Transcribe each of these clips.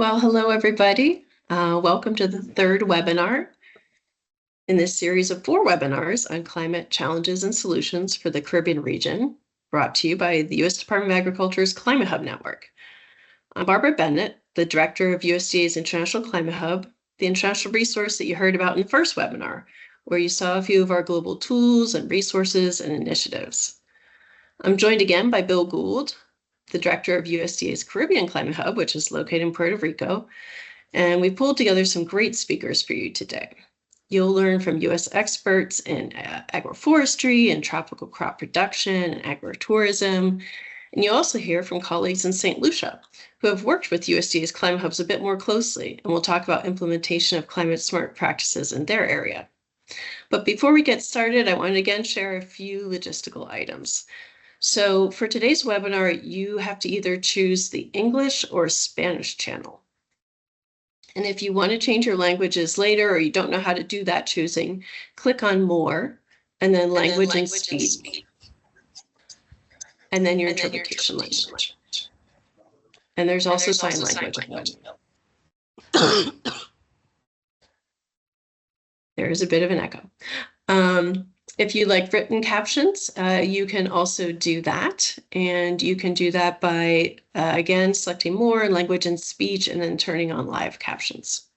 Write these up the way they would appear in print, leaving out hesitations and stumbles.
Well, hello, everybody. Welcome to the third webinar in this series of 4 webinars on climate challenges and solutions for the Caribbean region, brought to you by the U.S. Department of Agriculture's Climate Hub Network. I'm Barbara Bennett, the director of USDA's International Climate Hub, the international resource that you heard about in the first webinar, where you saw a few of our global tools and resources and initiatives. I'm joined again by Bill Gould, the director of USDA's Caribbean Climate Hub, which is located in Puerto Rico, and we pulled together some great speakers for you today. You'll learn from U.S. experts in agroforestry and tropical crop production and agrotourism. And you'll also hear from colleagues in St. Lucia who have worked with USDA's climate hubs a bit more closely, and we'll talk about implementation of climate smart practices in their area. But before we get started, I want to again share a few logistical items. So for today's webinar, you have to either choose the English or Spanish channel. And if you want to change your languages later, or you don't know how to do that choosing, click on More, and then Language and Speech, and then your interpretation language. And there's also sign language. There is a bit of an echo. If you like written captions, you can also do that. And you can do that by, again, selecting More, Language and Speech, and then turning on live captions.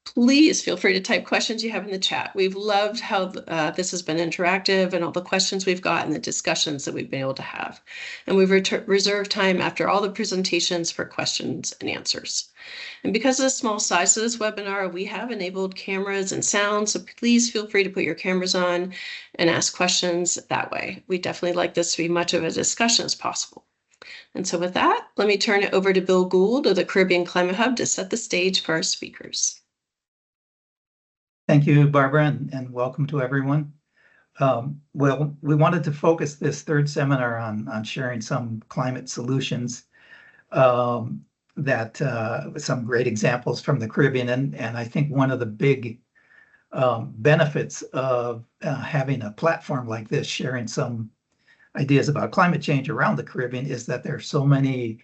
Please feel free to type questions you have in the chat. We've loved how this has been interactive and all the questions we've got and the discussions that we've been able to have. And we've reserved time after all the presentations for questions and answers. And because of the small size of this webinar, we have enabled cameras and sound, so please feel free to put your cameras on and ask questions that way. We definitely like this to be much of a discussion as possible. And so with that, let me turn it over to Bill Gould of the Caribbean Climate Hub to set the stage for our speakers. Thank you, Barbara, and welcome to everyone. Well, we wanted to focus this third seminar on sharing some climate solutions some great examples from the Caribbean. And I think one of the big benefits of having a platform like this, sharing some ideas about climate change around the Caribbean, is that there are so many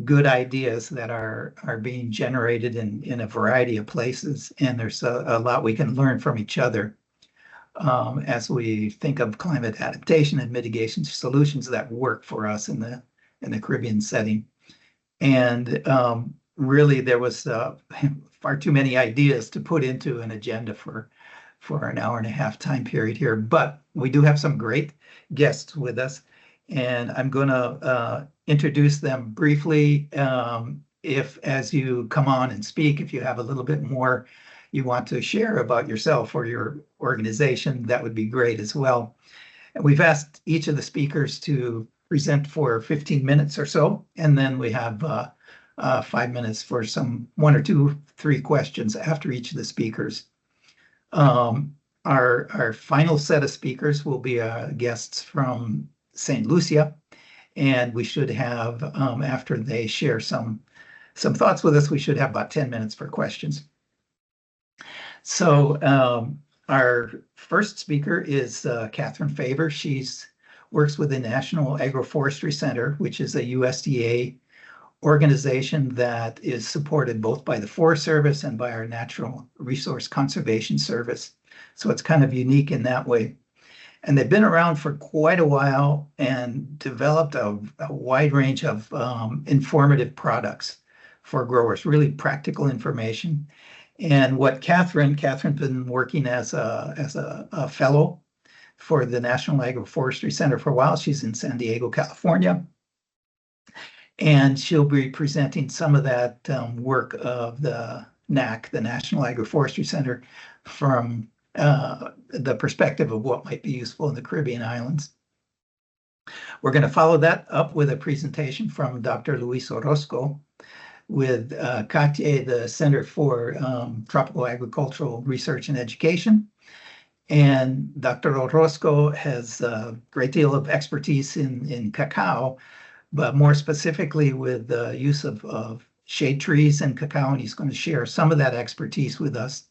good ideas that are being generated in a variety of places, and there's a lot we can learn from each other as we think of climate adaptation and mitigation solutions that work for us in the Caribbean setting. And really, there was far too many ideas to put into an agenda for an hour-and-a-half time period here, but we do have some great guests with us, and I'm going to introduce them briefly. If, as you come on and speak, if you have a little bit more you want to share about yourself or your organization, that would be great as well. And we've asked each of the speakers to present for 15 minutes or so, and then we have 5 minutes for some 1 or 2, 3 questions after each of the speakers. Our final set of speakers will be guests from St. Lucia, and we should have, after they share some thoughts with us, we should have about 10 minutes for questions. So our first speaker is Katherine Faber. She's works with the National Agroforestry Center, which is a USDA organization that is supported both by the Forest Service and by our Natural Resource Conservation Service. So it's kind of unique in that way. And they've been around for quite a while and developed a wide range of informative products for growers, really practical information. And what Katherine's been working as a fellow for the National Agroforestry Center for a while. She's in San Diego, California. And she'll be presenting some of that work of the NAC, the National Agroforestry Center, from the perspective of what might be useful in the Caribbean islands. We're going to follow that up with a presentation from Dr. Luis Orozco with CATIE, the Center for Tropical Agricultural Research and Education. And Dr. Orozco has a great deal of expertise in cacao, but more specifically with the use of shade trees and cacao, and he's going to share some of that expertise with us.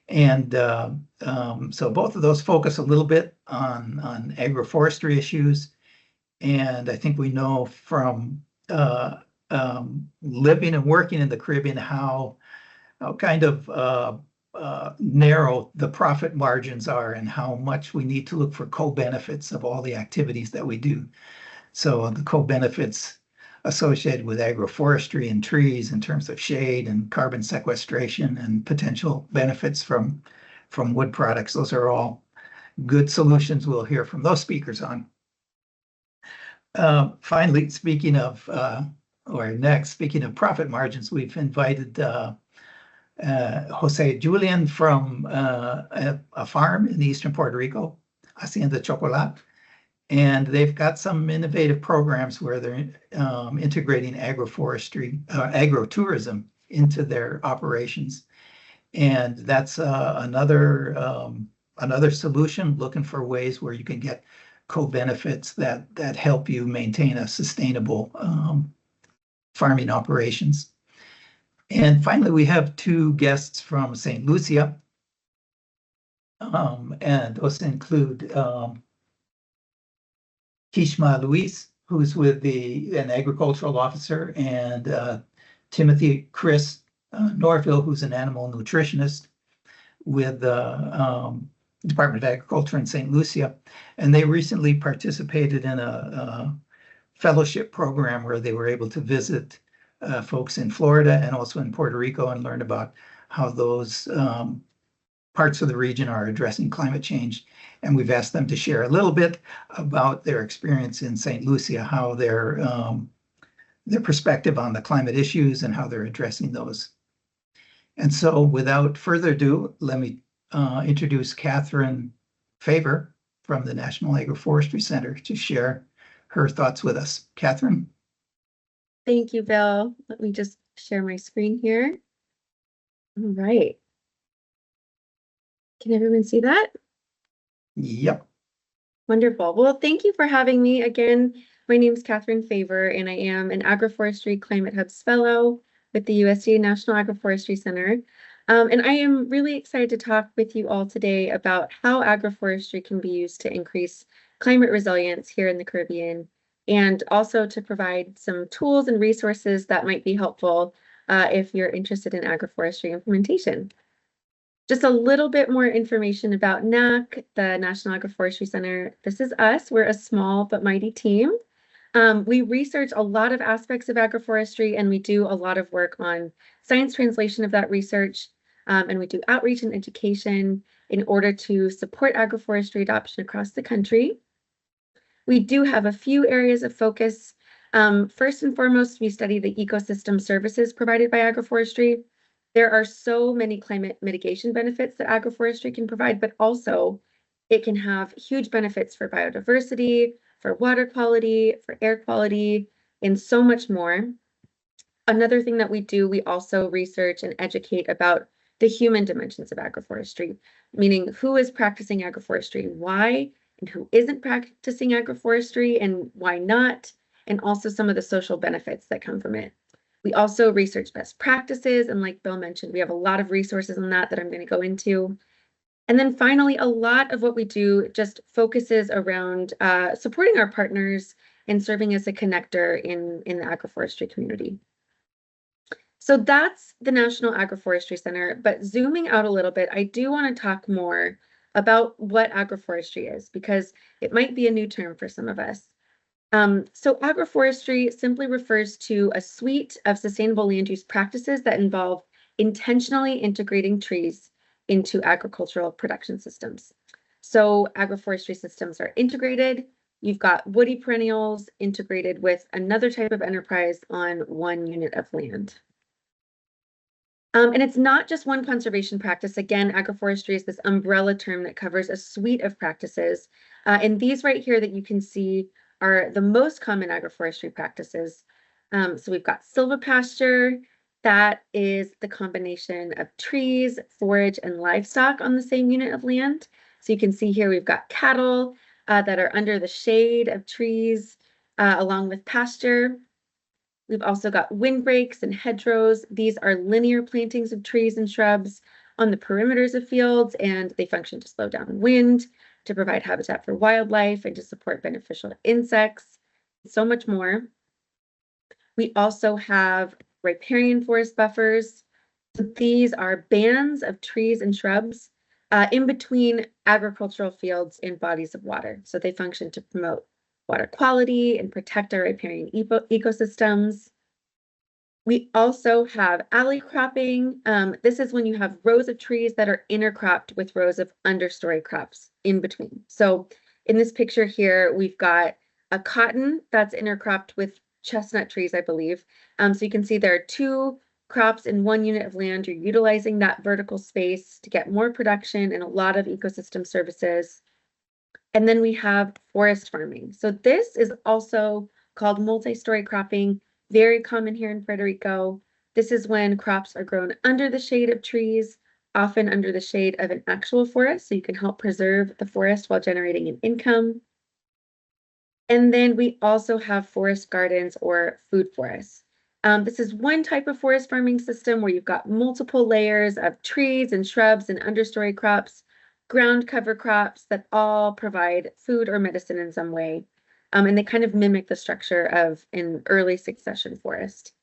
And so both of those focus a little bit on agroforestry issues. And I think we know from living and working in the Caribbean, how kind of narrow the profit margins are and how much we need to look for co-benefits of all the activities that we do. So the co-benefits associated with agroforestry and trees in terms of shade and carbon sequestration and potential benefits from wood products, those are all good solutions we'll hear from those speakers on. Finally, speaking of profit margins, we've invited Julian from a farm in eastern Puerto Rico, Hacienda Chocolat, and they've got some innovative programs where they're integrating agroforestry, agrotourism into their operations, and that's another solution, looking for ways where you can get co-benefits that help you maintain a sustainable farming operations. And finally, we have two guests from St. Lucia, and those include Kishma Luis, who's with an agricultural officer, and Timothy Chris Norville, who's an animal nutritionist with the Department of Agriculture in St. Lucia. And they recently participated in a fellowship program where they were able to visit folks in Florida and also in Puerto Rico and learn about how those parts of the region are addressing climate change. And we've asked them to share a little bit about their experience in St. Lucia, how their perspective on the climate issues and how they're addressing those. And so without further ado, let me introduce Katherine Favor from the National Agroforestry Center to share her thoughts with us. Katherine? Thank you, Bill. Let me just share my screen here. All right. Can everyone see that? Yep. Wonderful. Well, thank you for having me. Again, my name is Katherine Favor, and I am an Agroforestry Climate Hubs Fellow with the USDA National Agroforestry Center. And I am really excited to talk with you all today about how agroforestry can be used to increase climate resilience here in the Caribbean, and also to provide some tools and resources that might be helpful if you're interested in agroforestry implementation. Just a little bit more information about NAC, the National Agroforestry Center. This is us. We're a small but mighty team. We research a lot of aspects of agroforestry, and we do a lot of work on science translation of that research, and we do outreach and education in order to support agroforestry adoption across the country. We do have a few areas of focus. First and foremost, we study the ecosystem services provided by agroforestry. There are so many climate mitigation benefits that agroforestry can provide, but also it can have huge benefits for biodiversity, for water quality, for air quality, and so much more. Another thing that we do, we also research and educate about the human dimensions of agroforestry, meaning who is practicing agroforestry, why, and who isn't practicing agroforestry and why not, and also some of the social benefits that come from it. We also research best practices, and like Bill mentioned, we have a lot of resources on that I'm going to go into. And then finally, a lot of what we do just focuses around supporting our partners and serving as a connector in the agroforestry community. So that's the National Agroforestry Center, but zooming out a little bit, I do want to talk more about what agroforestry is, because it might be a new term for some of us. So agroforestry simply refers to a suite of sustainable land use practices that involve intentionally integrating trees into agricultural production systems. So agroforestry systems are integrated. You've got woody perennials integrated with another type of enterprise on one unit of land. And it's not just one conservation practice. Again, agroforestry is this umbrella term that covers a suite of practices. And these right here that you can see are the most common agroforestry practices. So we've got silvopasture. That is the combination of trees, forage, and livestock on the same unit of land. So you can see here we've got cattle that are under the shade of trees along with pasture. We've also got windbreaks and hedgerows. These are linear plantings of trees and shrubs on the perimeters of fields, and they function to slow down wind, to provide habitat for wildlife, and to support beneficial insects, so much more. We also have riparian forest buffers. So these are bands of trees and shrubs in between agricultural fields and bodies of water. So they function to promote water quality and protect our riparian ecosystems. We also have alley cropping. This is when you have rows of trees that are intercropped with rows of understory crops in between. So in this picture here, we've got a cotton that's intercropped with chestnut trees, I believe. So you can see there are two crops in one unit of land. You're utilizing that vertical space to get more production and a lot of ecosystem services. And then we have forest farming. So this is also called multi-story cropping, very common here in Puerto Rico. This is when crops are grown under the shade of trees, often under the shade of an actual forest, so you can help preserve the forest while generating an income. And then we also have forest gardens or food forests. This is one type of forest farming system where you've got multiple layers of trees and shrubs and understory crops, ground cover crops that all provide food or medicine in some way. And they kind of mimic the structure of an early succession forest.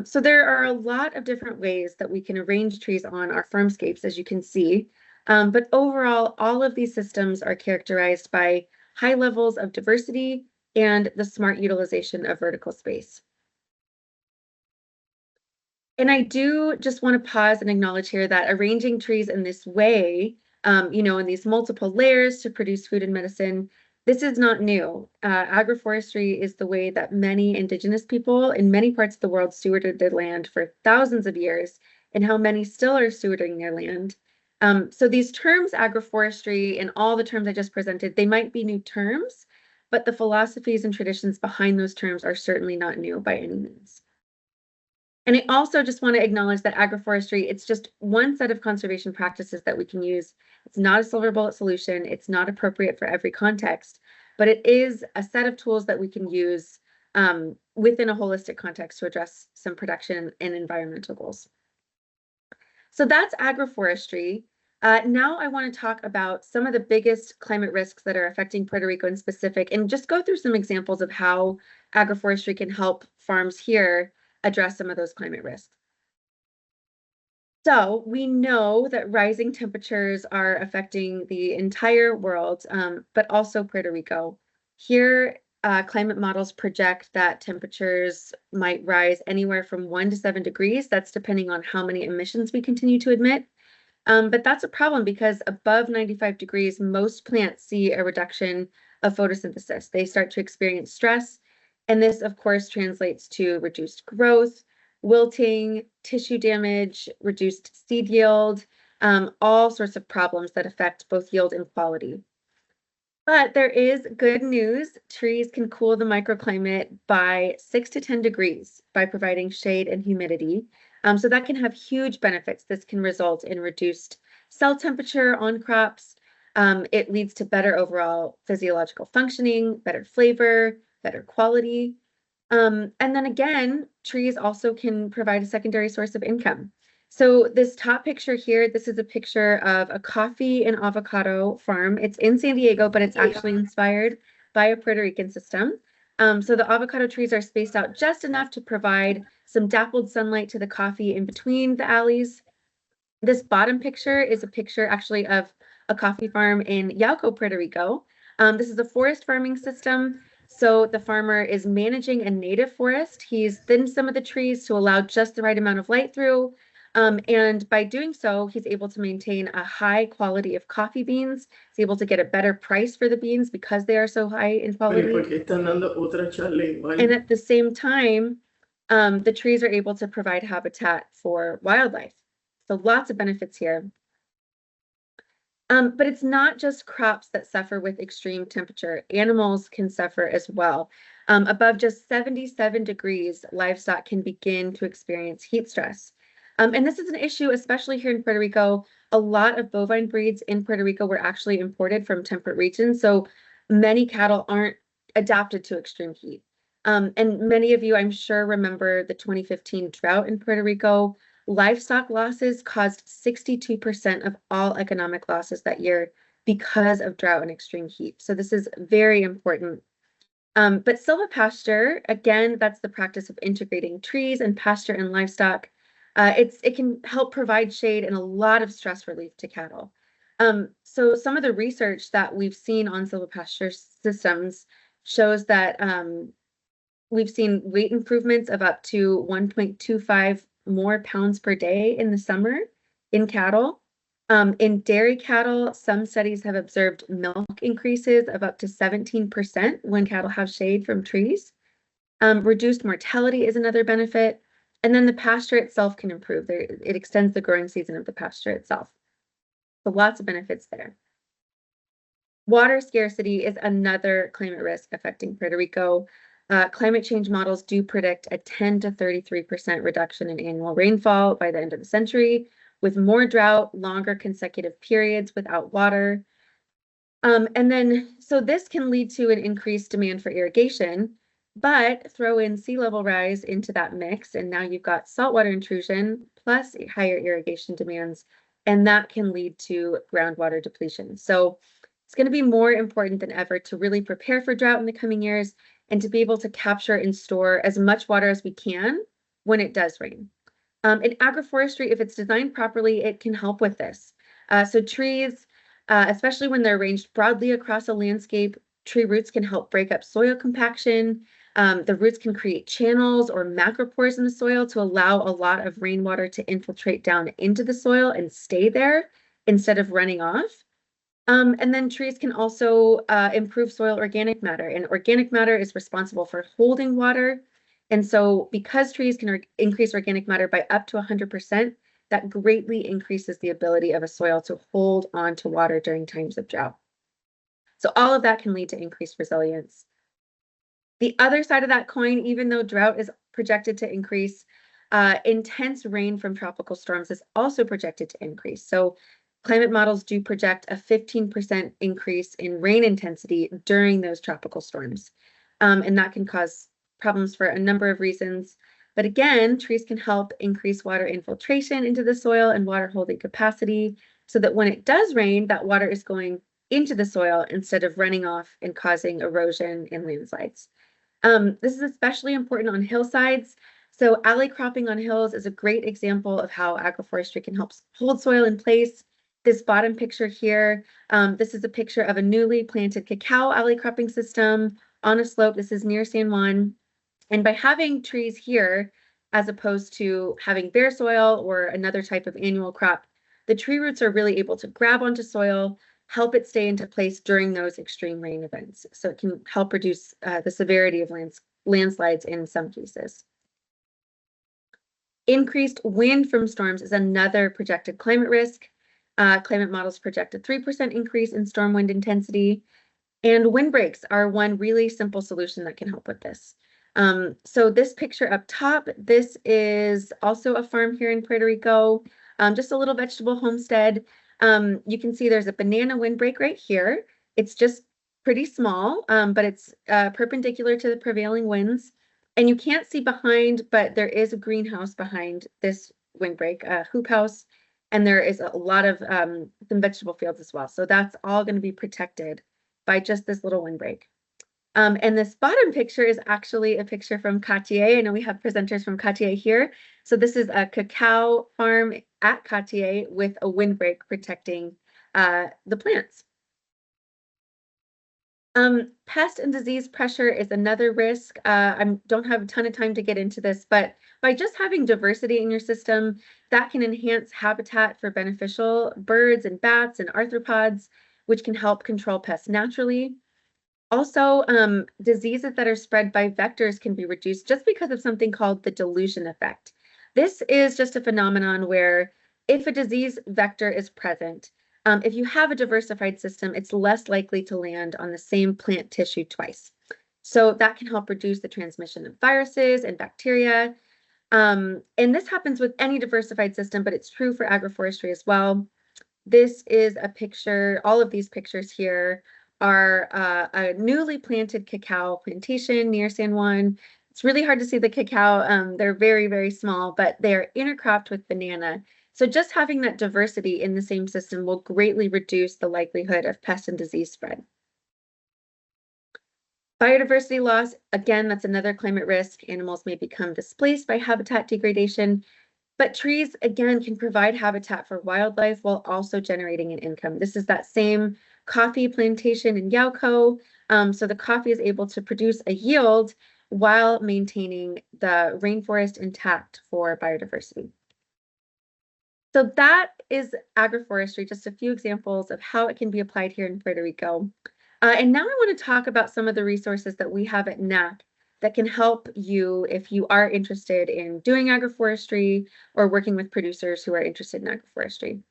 So there are a lot of different ways that we can arrange trees on our farmscapes, as you can see. But overall, all of these systems are characterized by high levels of diversity and the smart utilization of vertical space. And I do just want to pause and acknowledge here that arranging trees in this way, in these multiple layers to produce food and medicine, this is not new. Agroforestry is the way that many indigenous people in many parts of the world stewarded their land for thousands of years, and how many still are stewarding their land. So these terms, agroforestry, and all the terms I just presented, they might be new terms, but the philosophies and traditions behind those terms are certainly not new by any means. And I also just want to acknowledge that agroforestry, it's just one set of conservation practices that we can use. It's not a silver bullet solution. It's not appropriate for every context, but it is a set of tools that we can use within a holistic context to address some production and environmental goals. So that's agroforestry. Now I want to talk about some of the biggest climate risks that are affecting Puerto Rico in specific, and just go through some examples of how agroforestry can help farms here address some of those climate risks. So we know that rising temperatures are affecting the entire world, but also Puerto Rico. Here, climate models project that temperatures might rise anywhere from 1 to 7 degrees. That's depending on how many emissions we continue to emit. But that's a problem because above 95 degrees, most plants see a reduction of photosynthesis. They start to experience stress. And this, of course, translates to reduced growth, wilting, tissue damage, reduced seed yield, all sorts of problems that affect both yield and quality. But there is good news. Trees can cool the microclimate by 6 to 10 degrees by providing shade and humidity. So that can have huge benefits. This can result in reduced cell temperature on crops. It leads to better overall physiological functioning, better flavor, better quality. And then again, trees also can provide a secondary source of income. So this top picture here, this is a picture of a coffee and avocado farm. It's in San Diego, but it's actually inspired by a Puerto Rican system. So the avocado trees are spaced out just enough to provide some dappled sunlight to the coffee in between the alleys. This bottom picture is a picture actually of a coffee farm in Yauco, Puerto Rico. This is a forest farming system. So the farmer is managing a native forest. He's thinned some of the trees to allow just the right amount of light through. And by doing so, he's able to maintain a high quality of coffee beans. He's able to get a better price for the beans because they are so high in quality. And at the same time, the trees are able to provide habitat for wildlife. So lots of benefits here. But it's not just crops that suffer with extreme temperature. Animals can suffer as well. Above just 77 degrees, livestock can begin to experience heat stress. And this is an issue, especially here in Puerto Rico. A lot of bovine breeds in Puerto Rico were actually imported from temperate regions. So many cattle aren't adapted to extreme heat. And many of you, I'm sure, remember the 2015 drought in Puerto Rico. Livestock losses caused 62% of all economic losses that year because of drought and extreme heat. So this is very important. But silvopasture, again, that's the practice of integrating trees and pasture and livestock. It can help provide shade and a lot of stress relief to cattle. So some of the research that we've seen on silvopasture systems shows that we've seen weight improvements of up to 1.25 more pounds per day in the summer in cattle. In dairy cattle, some studies have observed milk increases of up to 17% when cattle have shade from trees. Reduced mortality is another benefit. And then the pasture itself can improve. It extends the growing season of the pasture itself. So lots of benefits there. Water scarcity is another climate risk affecting Puerto Rico. Climate change models do predict a 10 to 33% reduction in annual rainfall by the end of the century, with more drought, longer consecutive periods without water. So this can lead to an increased demand for irrigation, but throw in sea level rise into that mix, and now you've got saltwater intrusion plus higher irrigation demands, and that can lead to groundwater depletion. So it's going to be more important than ever to really prepare for drought in the coming years and to be able to capture and store as much water as we can when it does rain. In agroforestry, if it's designed properly, it can help with this. So trees, especially when they're arranged broadly across a landscape, tree roots can help break up soil compaction. The roots can create channels or macropores in the soil to allow a lot of rainwater to infiltrate down into the soil and stay there instead of running off. And then trees can also improve soil organic matter, and organic matter is responsible for holding water. And so because trees can increase organic matter by up to 100%, that greatly increases the ability of a soil to hold on to water during times of drought. So all of that can lead to increased resilience. The other side of that coin, even though drought is projected to increase, intense rain from tropical storms is also projected to increase. So climate models do project a 15% increase in rain intensity during those tropical storms. And that can cause problems for a number of reasons. But again, trees can help increase water infiltration into the soil and water holding capacity so that when it does rain, that water is going into the soil instead of running off and causing erosion and landslides. This is especially important on hillsides. So alley cropping on hills is a great example of how agroforestry can help hold soil in place. This bottom picture here, this is a picture of a newly planted cacao alley cropping system on a slope. This is near San Juan. And by having trees here, as opposed to having bare soil or another type of annual crop, the tree roots are really able to grab onto soil, help it stay into place during those extreme rain events. So it can help reduce the severity of landslides in some cases. Increased wind from storms is another projected climate risk. Climate models project a 3% increase in storm wind intensity, and windbreaks are one really simple solution that can help with this. So this picture up top, this is also a farm here in Puerto Rico, just a little vegetable homestead. You can see there's a banana windbreak right here. It's just pretty small, but it's perpendicular to the prevailing winds. And you can't see behind, but there is a greenhouse behind this windbreak, a hoop house, and there is a lot of some vegetable fields as well. So that's all going to be protected by just this little windbreak. And this bottom picture is actually a picture from Cartier. I know we have presenters from Cartier here. So this is a cacao farm at Cartier with a windbreak protecting the plants. Pest and disease pressure is another risk. I don't have a ton of time to get into this, but by just having diversity in your system, that can enhance habitat for beneficial birds and bats and arthropods, which can help control pests naturally. Also, diseases that are spread by vectors can be reduced just because of something called the dilution effect. This is just a phenomenon where if a disease vector is present, if you have a diversified system, it's less likely to land on the same plant tissue twice. So that can help reduce the transmission of viruses and bacteria. And this happens with any diversified system, but it's true for agroforestry as well. This is a picture, all of these pictures here are a newly planted cacao plantation near San Juan. It's really hard to see the cacao. They're very, very small, but they're intercropped with banana. So just having that diversity in the same system will greatly reduce the likelihood of pest and disease spread. Biodiversity loss, again, that's another climate risk. Animals may become displaced by habitat degradation, but trees, again, can provide habitat for wildlife while also generating an income. This is that same coffee plantation in Yauco. So the coffee is able to produce a yield while maintaining the rainforest intact for biodiversity. So that is agroforestry, just a few examples of how it can be applied here in Puerto Rico. And now I want to talk about some of the resources that we have at NAC that can help you if you are interested in doing agroforestry or working with producers who are interested in agroforestry.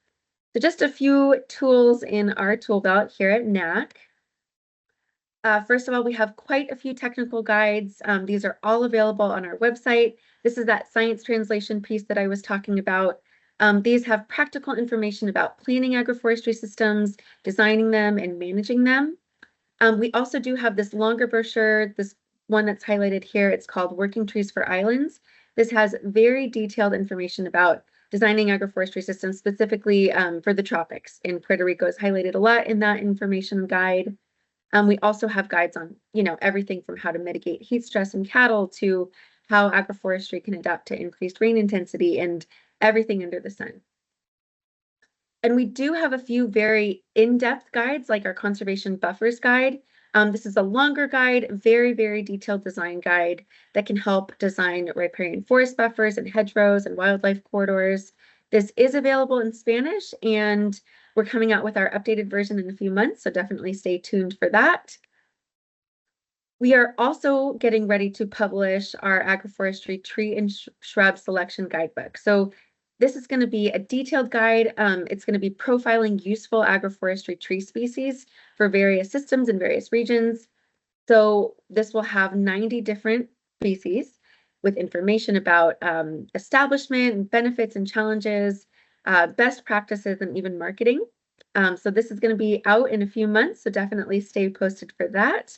So just a few tools in our tool belt here at NAC. First of all, we have quite a few technical guides. These are all available on our website. This is that science translation piece that I was talking about. These have practical information about planning agroforestry systems, designing them, and managing them. We also do have this longer brochure, this one that's highlighted here. It's called Working Trees for Islands. This has very detailed information about designing agroforestry systems, specifically for the tropics. And Puerto Rico is highlighted a lot in that information guide. We also have guides on, everything from how to mitigate heat stress in cattle to how agroforestry can adapt to increased rain intensity and everything under the sun. And we do have a few very in-depth guides, like our conservation buffers guide. This is a longer guide, very, very detailed design guide that can help design riparian forest buffers and hedgerows and wildlife corridors. This is available in Spanish, and we're coming out with our updated version in a few months, so definitely stay tuned for that. We are also getting ready to publish our agroforestry tree and shrub selection guidebook. So this is going to be a detailed guide. It's going to be profiling useful agroforestry tree species for various systems in various regions. So this will have 90 different species with information about establishment, benefits and challenges, best practices, and even marketing. So this is going to be out in a few months, so definitely stay posted for that.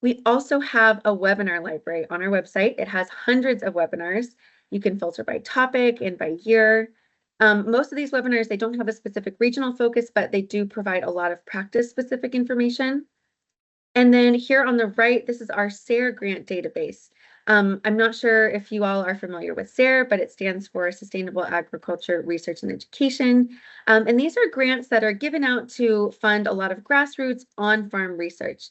We also have a webinar library on our website. It has hundreds of webinars. You can filter by topic and by year. Most of these webinars, they don't have a specific regional focus, but they do provide a lot of practice-specific information. And then here on the right, this is our SARE grant database. I'm not sure if you all are familiar with SARE, but it stands for Sustainable Agriculture Research and Education. And these are grants that are given out to fund a lot of grassroots on-farm research.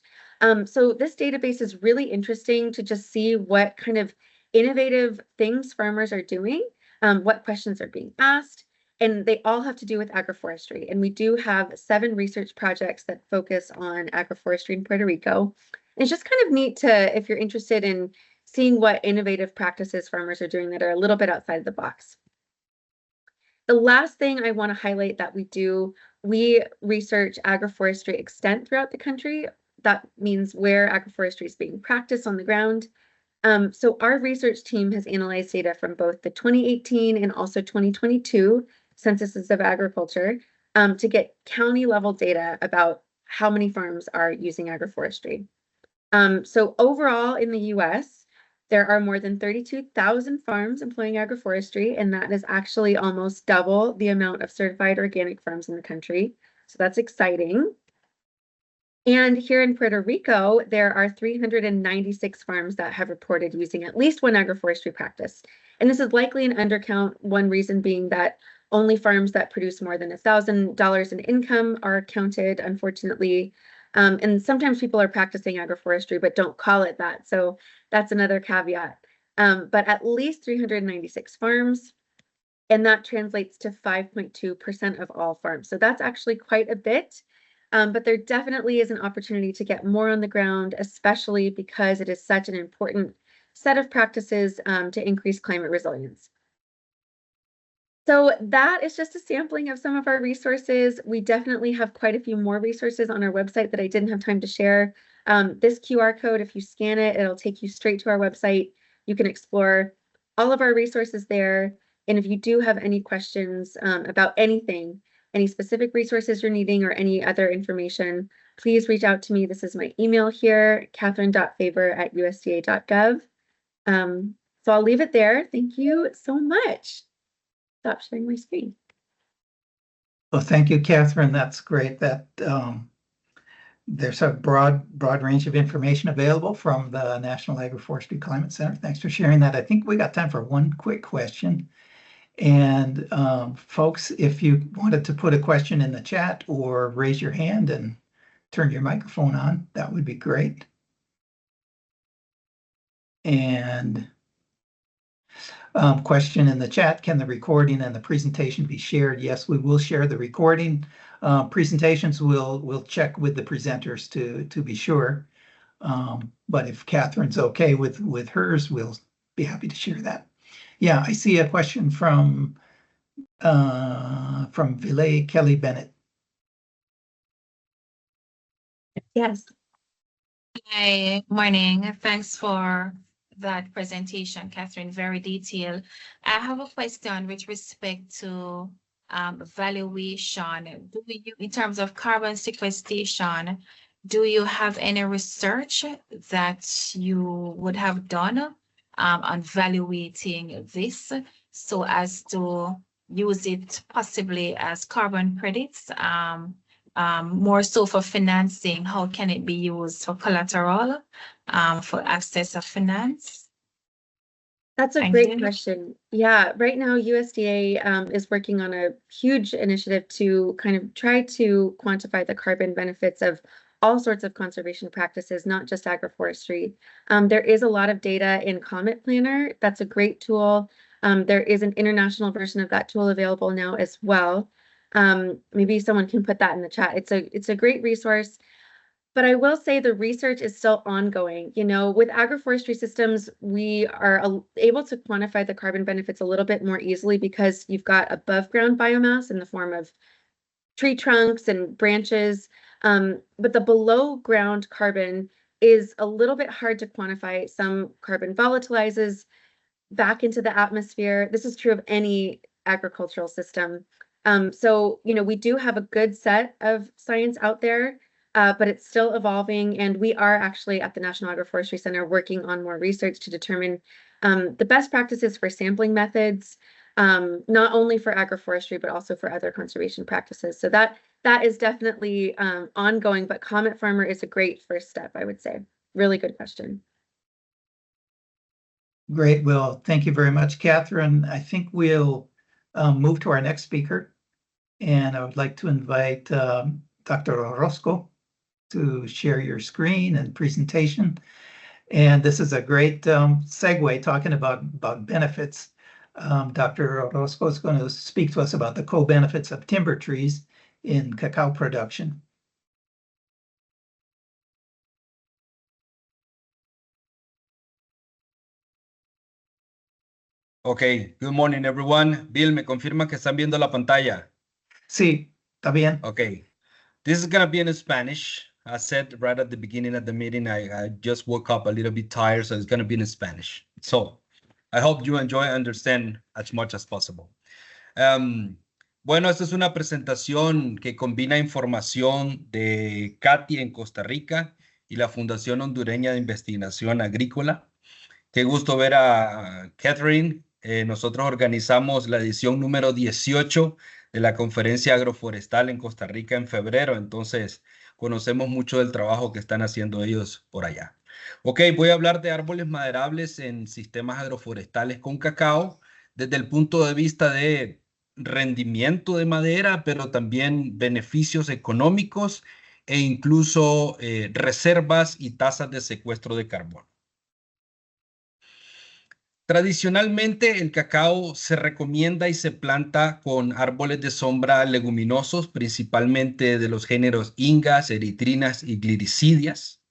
So this database is really interesting to just see what kind of innovative things farmers are doing, what questions are being asked, and they all have to do with agroforestry. And we do have 7 research projects that focus on agroforestry in Puerto Rico. And it's just kind of neat to, if you're interested in seeing what innovative practices farmers are doing that are a little bit outside the box. The last thing I want to highlight that we do, we research agroforestry extent throughout the country. That means where agroforestry is being practiced on the ground. So our research team has analyzed data from both the 2018 and also 2022 censuses of agriculture to get county level data about how many farms are using agroforestry. So overall in the US, there are more than 32,000 farms employing agroforestry, and that is actually almost double the amount of certified organic farms in the country. So that's exciting. And here in Puerto Rico, there are 396 farms that have reported using at least one agroforestry practice. And this is likely an undercount, one reason being that only farms that produce more than $1,000 in income are counted, unfortunately. And sometimes people are practicing agroforestry, but don't call it that. So that's another caveat. But at least 396 farms, and that translates to 5.2% of all farms. So that's actually quite a bit. But there definitely is an opportunity to get more on the ground, especially because it is such an important set of practices to increase climate resilience. So that is just a sampling of some of our resources. We definitely have quite a few more resources on our website that I didn't have time to share. This QR code, if you scan it, it'll take you straight to our website. You can explore all of our resources there. And if you do have any questions about anything, any specific resources you're needing or any other information, please reach out to me. This is my email here, katherine.favor@usda.gov. So I'll leave it there. Thank you so much. Stop sharing my screen. Well, thank you, Katherine. That's great. That There's a broad range of information available from the National Agroforestry Climate Center. Thanks for sharing that. I think we got time for one quick question. And folks, if you wanted to put a question in the chat or raise your hand and turn your microphone on, that would be great. And question in the chat, can the recording and the presentation be shared? Yes, we will share the recording. Presentations we'll check with the presenters to be sure. But if Catherine's okay with hers, we'll be happy to share that. Yeah, I see a question from Ville Kelly Bennett. Yes. Hi, morning. Thanks for that presentation, Katherine, very detailed. I have a question with respect to valuation. In terms of carbon sequestration, do you have any research that you would have done on evaluating this so as to use it possibly as carbon credits? More so for financing, how can it be used for collateral, for access of finance? That's a great question. Yeah, right now USDA is working on a huge initiative to kind of try to quantify the carbon benefits of all sorts of conservation practices, not just agroforestry. There is a lot of data in Comet Planner. That's a great tool. There is an international version of that tool available now as well. Maybe someone can put that in the chat. It's a great resource, but I will say the research is still ongoing. You know, with agroforestry systems, we are able to quantify the carbon benefits a little bit more easily because you've got above ground biomass in the form of tree trunks and branches. But the below ground carbon is a little bit hard to quantify. Some carbon volatilizes back into the atmosphere. This is true of any agricultural system. So, you know, we do have a good set of science out there, but it's still evolving. And we are actually at the National Agroforestry Center working on more research to determine the best practices for sampling methods, not only for agroforestry, but also for other conservation practices. So that is definitely ongoing, but Comet Farmer is a great first step, I would say. Really good question. Great. Well, thank you very much, Katherine. I think we'll move to our next speaker. And I would like to invite Dr. Orozco to share your screen and presentation. And this is a great segue talking about benefits. Dr. Orozco is going to speak to us about the co-benefits of timber trees in cacao production. Okay, good morning, everyone. Bill, ¿me confirma que están viendo la pantalla? Sí, está bien. Okay, this is going to be in Spanish. I said right at the beginning of the meeting, I just woke up a little bit tired, so it's going to be in Spanish. So I hope you enjoy and understand as much as possible. Bueno, esta es una presentación que combina información de CATI en Costa Rica y la Fundación Hondureña de Investigación Agrícola. Qué gusto ver a Katherine. Nosotros organizamos la edición número 18 de la Conferencia Agroforestal en Costa Rica en febrero, entonces conocemos mucho del trabajo que están haciendo ellos por allá. Ok, voy a hablar de árboles maderables en sistemas agroforestales con cacao desde el punto de vista de rendimiento de madera, pero también beneficios económicos e incluso reservas y tasas de secuestro de carbono. Tradicionalmente, el cacao se recomienda y se planta con árboles de sombra leguminosos, principalmente de los géneros ingas, eritrinas y gliricidias.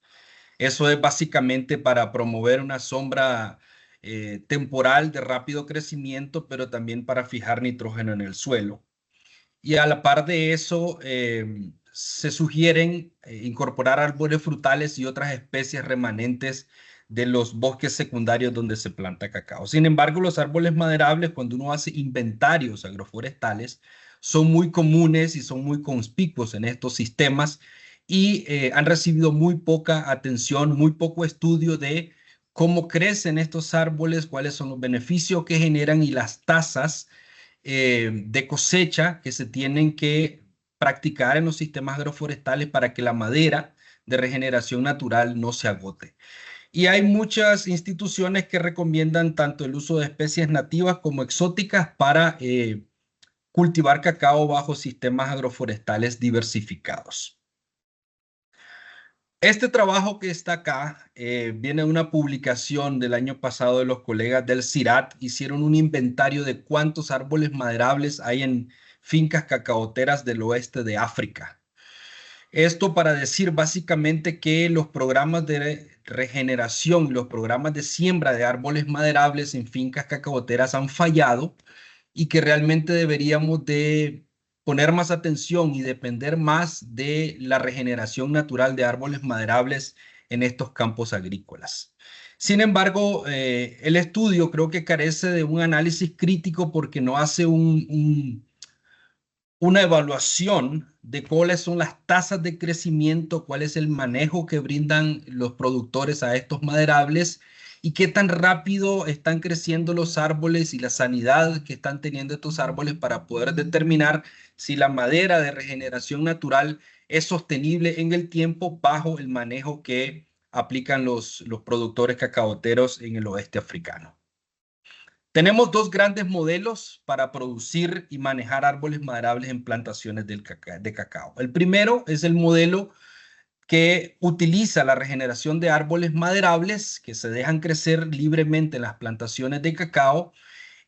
Eso es básicamente para promover una sombra temporal de rápido crecimiento, pero también para fijar nitrógeno en el suelo. Y a la par de eso, se sugieren incorporar árboles frutales y otras especies remanentes de los bosques secundarios donde se planta cacao. Sin embargo, los árboles maderables, cuando uno hace inventarios agroforestales, son muy comunes y son muy conspicuos en estos sistemas y han recibido muy poca atención, muy poco estudio de cómo crecen estos árboles, cuáles son los beneficios que generan y las tasas de cosecha que se tienen que practicar en los sistemas agroforestales para que la madera de regeneración natural no se agote. Y hay muchas instituciones que recomiendan tanto el uso de especies nativas como exóticas para cultivar cacao bajo sistemas agroforestales diversificados. Este trabajo que está acá viene de una publicación del año pasado de los colegas del CIRAT. Hicieron un inventario de cuántos árboles maderables hay en fincas cacaoteras del oeste de África. Esto para decir básicamente que los programas de regeneración y los programas de siembra de árboles maderables en fincas cacaoteras han fallado y que realmente deberíamos de poner más atención y depender más de la regeneración natural de árboles maderables en estos campos agrícolas. Sin embargo, el estudio creo que carece de un análisis crítico porque no hace una evaluación de cuáles son las tasas de crecimiento, cuál es el manejo que brindan los productores a estos maderables y qué tan rápido están creciendo los árboles y la sanidad que están teniendo estos árboles para poder determinar si la madera de regeneración natural es sostenible en el tiempo bajo el manejo que aplican los productores cacaoteros en el oeste africano. Tenemos dos grandes modelos para producir y manejar árboles maderables en plantaciones de cacao. El primero es el modelo que utiliza la regeneración de árboles maderables que se dejan crecer libremente en las plantaciones de cacao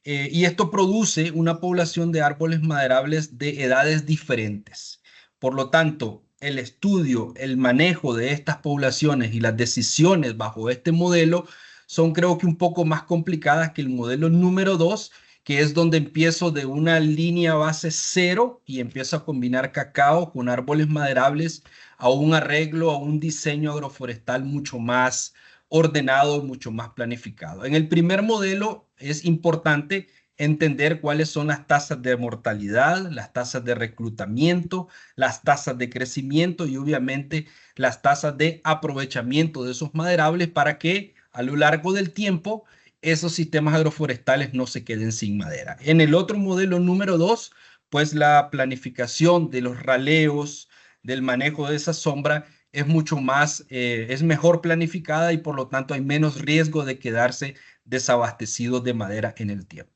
y esto produce una población de árboles maderables de edades diferentes. Por lo tanto, el estudio, el manejo de estas poblaciones y las decisiones bajo este modelo son creo que un poco más complicadas que el modelo número 2, que es donde empiezo de una línea base 0 y empiezo a combinar cacao con árboles maderables a un arreglo, a un diseño agroforestal mucho más ordenado, mucho más planificado. En el primer modelo es importante entender cuáles son las tasas de mortalidad, las tasas de reclutamiento, las tasas de crecimiento y obviamente las tasas de aprovechamiento de esos maderables para que a lo largo del tiempo esos sistemas agroforestales no se queden sin madera. En el otro modelo número 2, pues la planificación de los raleos, del manejo de esa sombra es mucho más, es mejor planificada y por lo tanto hay menos riesgo de quedarse desabastecidos de madera en el tiempo.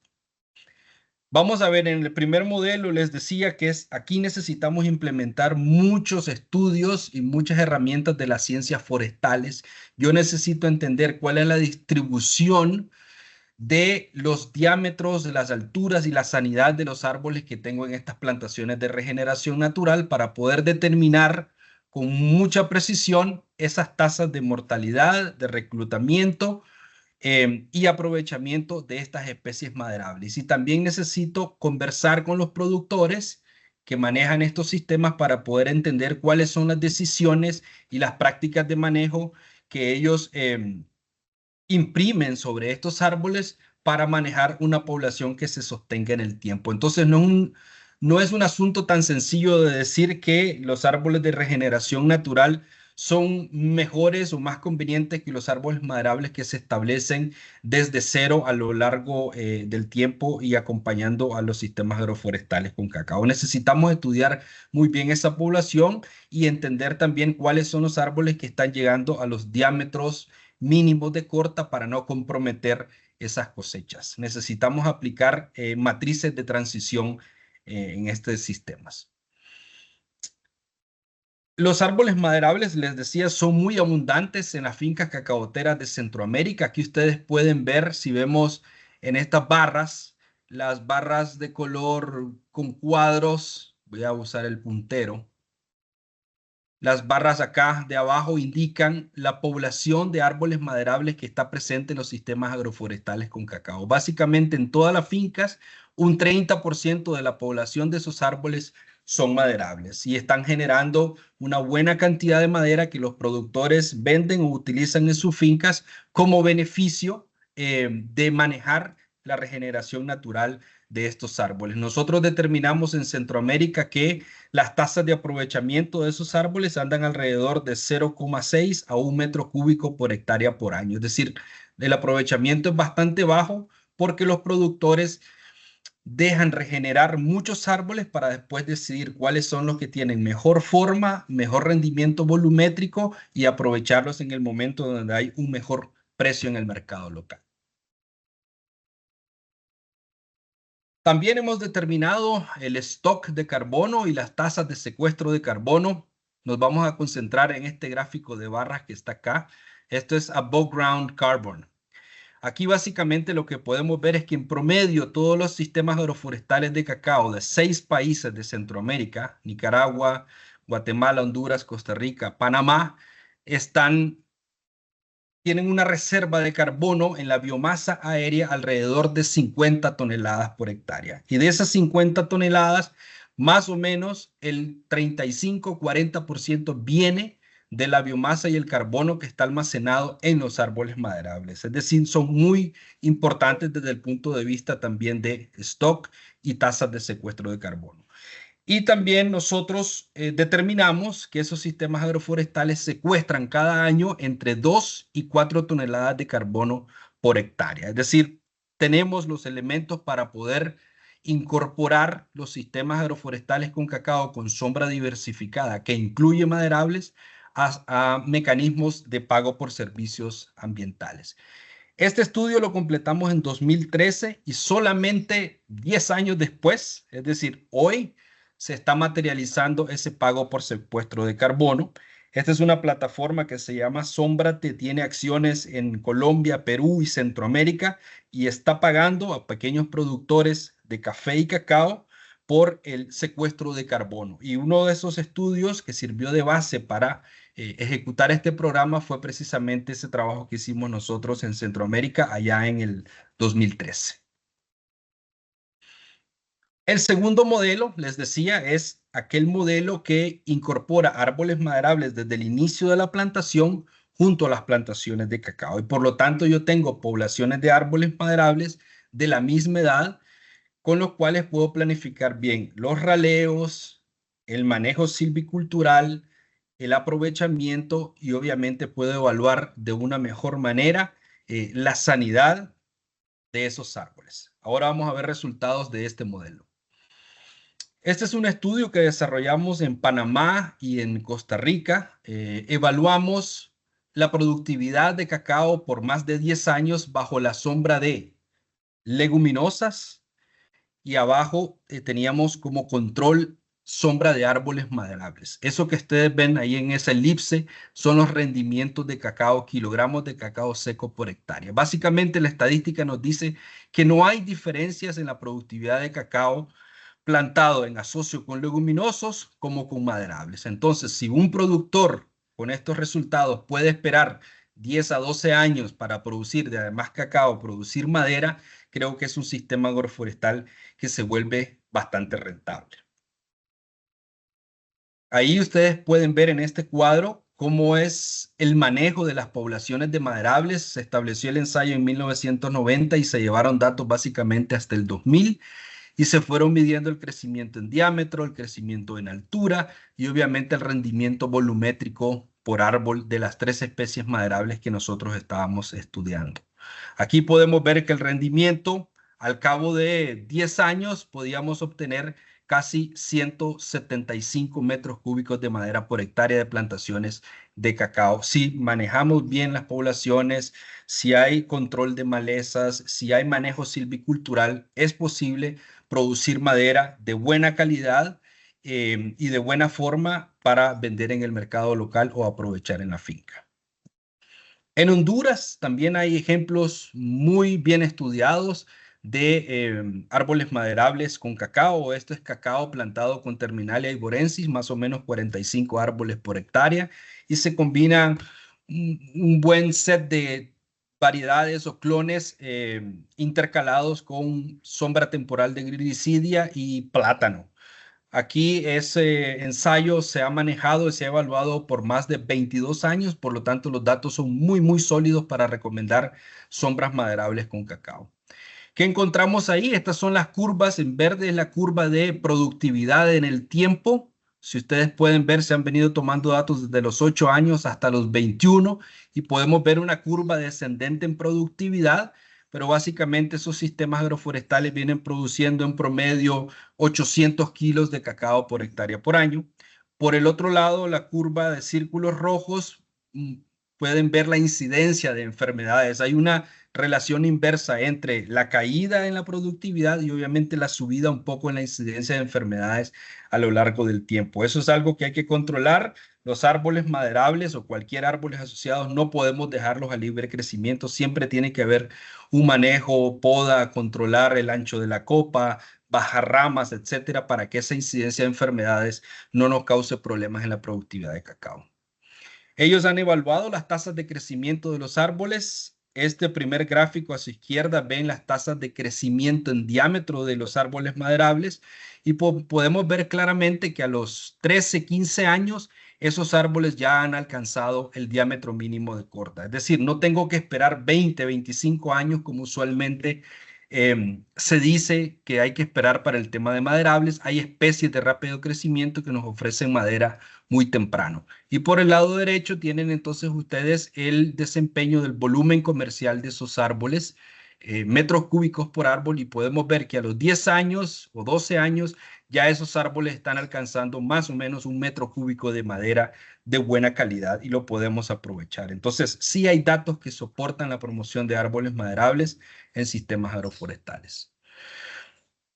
Vamos a ver, en el primer modelo les decía que aquí necesitamos implementar muchos estudios y muchas herramientas de las ciencias forestales. Yo necesito entender cuál es la distribución de los diámetros, de las alturas y la sanidad de los árboles que tengo en estas plantaciones de regeneración natural para poder determinar con mucha precisión esas tasas de mortalidad, de reclutamiento, y aprovechamiento de estas especies maderables. Y también necesito conversar con los productores que manejan estos sistemas para poder entender cuáles son las decisiones y las prácticas de manejo que ellos imprimen sobre estos árboles para manejar una población que se sostenga en el tiempo. Entonces no es un asunto tan sencillo de decir que los árboles de regeneración natural son mejores o más convenientes que los árboles maderables que se establecen desde cero a lo largo del tiempo y acompañando a los sistemas agroforestales con cacao. Necesitamos estudiar muy bien esa población y entender también cuáles son los árboles que están llegando a los diámetros mínimos de corta para no comprometer esas cosechas. Necesitamos aplicar matrices de transición en estos sistemas. Los árboles maderables, les decía, son muy abundantes en las fincas cacaoteras de Centroamérica. Aquí ustedes pueden ver, si vemos en estas barras, las barras de color con cuadros. Voy a usar el puntero. Las barras acá de abajo indican la población de árboles maderables que está presente en los sistemas agroforestales con cacao. Básicamente en todas las fincas, un 30% de la población de esos árboles son maderables y están generando una buena cantidad de madera que los productores venden o utilizan en sus fincas como beneficio de manejar la regeneración natural de estos árboles. Nosotros determinamos en Centroamérica que las tasas de aprovechamiento de esos árboles andan alrededor de 0,6 a 1 metro cúbico por hectárea por año. Es decir, el aprovechamiento es bastante bajo porque los productores dejan regenerar muchos árboles para después decidir cuáles son los que tienen mejor forma, mejor rendimiento volumétrico y aprovecharlos en el momento donde hay un mejor precio en el mercado local. También hemos determinado el stock de carbono y las tasas de secuestro de carbono. Nos vamos a concentrar en este gráfico de barras que está acá. Esto es above ground carbon. Aquí básicamente lo que podemos ver es que en promedio todos los sistemas agroforestales de cacao de 6 países de Centroamérica, Nicaragua, Guatemala, Honduras, Costa Rica, Panamá, tienen una reserva de carbono en la biomasa aérea alrededor de 50 toneladas por hectárea. Y de esas 50 toneladas, más o menos el 35-40% viene de la biomasa y el carbono que está almacenado en los árboles maderables. Es decir, son muy importantes desde el punto de vista también de stock y tasas de secuestro de carbono. Y también nosotros determinamos que esos sistemas agroforestales secuestran cada año entre 2 y 4 toneladas de carbono por hectárea. Es decir, tenemos los elementos para poder incorporar los sistemas agroforestales con cacao con sombra diversificada, que incluye maderables, a mecanismos de pago por servicios ambientales. Este estudio lo completamos en 2013 y solamente 10 años después, es decir, hoy, se está materializando ese pago por secuestro de carbono. Esta es una plataforma que se llama Sómbrate, tiene acciones en Colombia, Perú y Centroamérica y está pagando a pequeños productores de café y cacao por el secuestro de carbono. Y uno de esos estudios que sirvió de base para ejecutar este programa fue precisamente ese trabajo que hicimos nosotros en Centroamérica allá en el 2013. El segundo modelo, les decía, es aquel modelo que incorpora árboles maderables desde el inicio de la plantación junto a las plantaciones de cacao. Y por lo tanto yo tengo poblaciones de árboles maderables de la misma edad con los cuales puedo planificar bien los raleos, el manejo silvicultural, el aprovechamiento y obviamente puedo evaluar de una mejor manera la sanidad de esos árboles. Ahora vamos a ver resultados de este modelo. Este es un estudio que desarrollamos en Panamá y en Costa Rica. Evaluamos la productividad de cacao por más de 10 años bajo la sombra de leguminosas y abajo teníamos como control sombra de árboles maderables. Eso que ustedes ven ahí en esa elipse son los rendimientos de cacao, kilogramos de cacao seco por hectárea. Básicamente la estadística nos dice que no hay diferencias en la productividad de cacao plantado en asocio con leguminosos como con maderables. Entonces, si un productor con estos resultados puede esperar 10 a 12 años para producir, de además cacao, producir madera, creo que es un sistema agroforestal que se vuelve bastante rentable. Ahí ustedes pueden ver en este cuadro cómo es el manejo de las poblaciones de maderables. Se estableció el ensayo en 1990 y se llevaron datos básicamente hasta el 2000. Y se fueron midiendo el crecimiento en diámetro, el crecimiento en altura y obviamente el rendimiento volumétrico por árbol de las 3 especies maderables que nosotros estábamos estudiando. Aquí podemos ver que el rendimiento al cabo de 10 años podíamos obtener casi 175 metros cúbicos de madera por hectárea de plantaciones de cacao. Si manejamos bien las poblaciones, si hay control de malezas, si hay manejo silvicultural, es posible producir madera de buena calidad y de buena forma para vender en el mercado local o aprovechar en la finca. En Honduras también hay ejemplos muy bien estudiados de árboles maderables con cacao. Esto es cacao plantado con Terminalia iborensis, más o menos 45 árboles por hectárea, y se combinan un buen set de variedades o clones intercalados con sombra temporal de gridicidia y plátano. Aquí ese ensayo se ha manejado y se ha evaluado por más de 22 años, por lo tanto los datos son muy sólidos para recomendar sombras maderables con cacao. ¿Qué encontramos ahí? Estas son las curvas. En verde es la curva de productividad en el tiempo. Si ustedes pueden ver, se han venido tomando datos desde los 8 años hasta los 21 y podemos ver una curva descendente en productividad pero básicamente esos sistemas agroforestales vienen produciendo en promedio 800 kilos de cacao por hectárea por año. Por el otro lado, la curva de círculos rojos, pueden ver la incidencia de enfermedades. Hay una relación inversa entre la caída en la productividad y obviamente la subida un poco en la incidencia de enfermedades a lo largo del tiempo. Eso es algo que hay que controlar. Los árboles maderables o cualquier árboles asociados no podemos dejarlos a libre crecimiento. Siempre tiene que haber un manejo, poda, controlar el ancho de la copa, bajar ramas, etcétera, para que esa incidencia de enfermedades no nos cause problemas en la productividad de cacao. Ellos han evaluado las tasas de crecimiento de los árboles. Este primer gráfico a su izquierda ven las tasas de crecimiento en diámetro de los árboles maderables y podemos ver claramente que a los 13, 15 años esos árboles ya han alcanzado el diámetro mínimo de corta. Es decir, no tengo que esperar 20, 25 años como usualmente se dice que hay que esperar para el tema de maderables. Hay especies de rápido crecimiento que nos ofrecen madera muy temprano. Y por el lado derecho tienen entonces ustedes el desempeño del volumen comercial de esos árboles, metros cúbicos por árbol, y podemos ver que a los 10 años o 12 años ya esos árboles están alcanzando más o menos un metro cúbico de madera de buena calidad y lo podemos aprovechar. Entonces, sí hay datos que soportan la promoción de árboles maderables en sistemas agroforestales.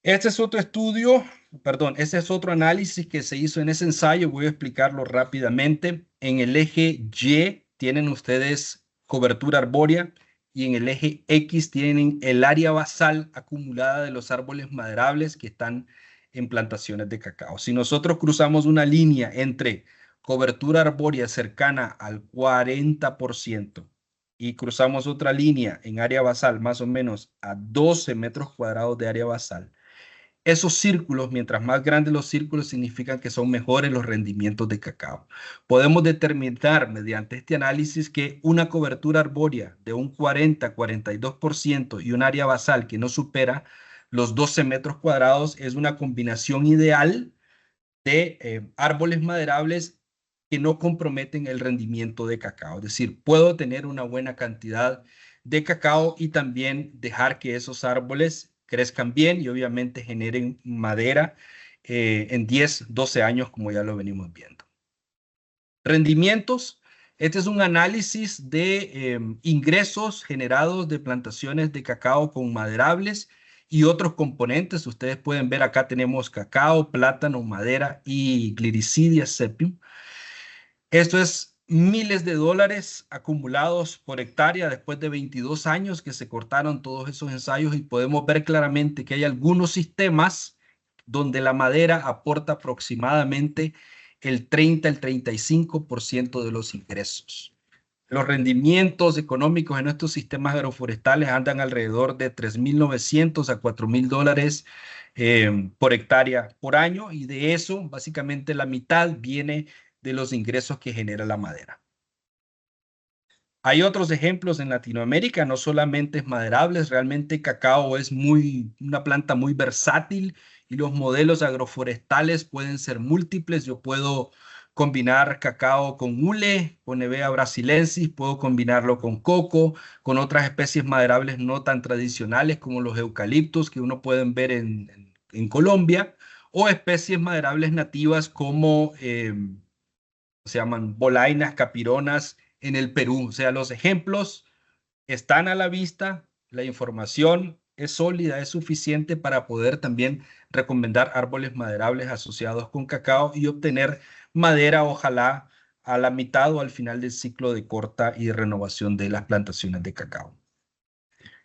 Este es otro estudio, perdón, este es otro análisis que se hizo en ese ensayo. Voy a explicarlo rápidamente. En el eje Y tienen ustedes cobertura arbórea y en el eje X tienen el área basal acumulada de los árboles maderables que están en plantaciones de cacao. Si nosotros cruzamos una línea entre cobertura arbórea cercana al 40% y cruzamos otra línea en área basal más o menos a 12 metros cuadrados de área basal, esos círculos, mientras más grandes los círculos, significan que son mejores los rendimientos de cacao. Podemos determinar mediante este análisis que una cobertura arbórea de un 40-42% y un área basal que no supera los 12 metros cuadrados es una combinación ideal de árboles maderables que no comprometen el rendimiento de cacao. Es decir, puedo tener una buena cantidad de cacao y también dejar que esos árboles crezcan bien y obviamente generen madera en 10, 12 años, como ya lo venimos viendo. Rendimientos. Este es un análisis de ingresos generados de plantaciones de cacao con maderables y otros componentes. Ustedes pueden ver acá tenemos cacao, plátano, madera y Gliricidia sepium. Esto es miles de dólares acumulados por hectárea después de 22 años que se cortaron todos esos ensayos, y podemos ver claramente que hay algunos sistemas donde la madera aporta aproximadamente el 30, el 35% de los ingresos. Los rendimientos económicos en estos sistemas agroforestales andan alrededor de $3,900 a $4,000 por hectárea por año, y de eso básicamente la mitad viene de los ingresos que genera la madera. Hay otros ejemplos en Latinoamérica, no solamente es maderables, realmente cacao es una planta muy versátil y los modelos agroforestales pueden ser múltiples. Yo puedo combinar cacao con hule, con Hevea brasilensis, puedo combinarlo con coco, con otras especies maderables no tan tradicionales como los eucaliptos que uno puede ver en Colombia, o especies maderables nativas como se llaman bolainas, capironas en el Perú. O sea, los ejemplos están a la vista, la información es sólida, es suficiente para poder también recomendar árboles maderables asociados con cacao y obtener madera, ojalá a la mitad o al final del ciclo de corta y de renovación de las plantaciones de cacao.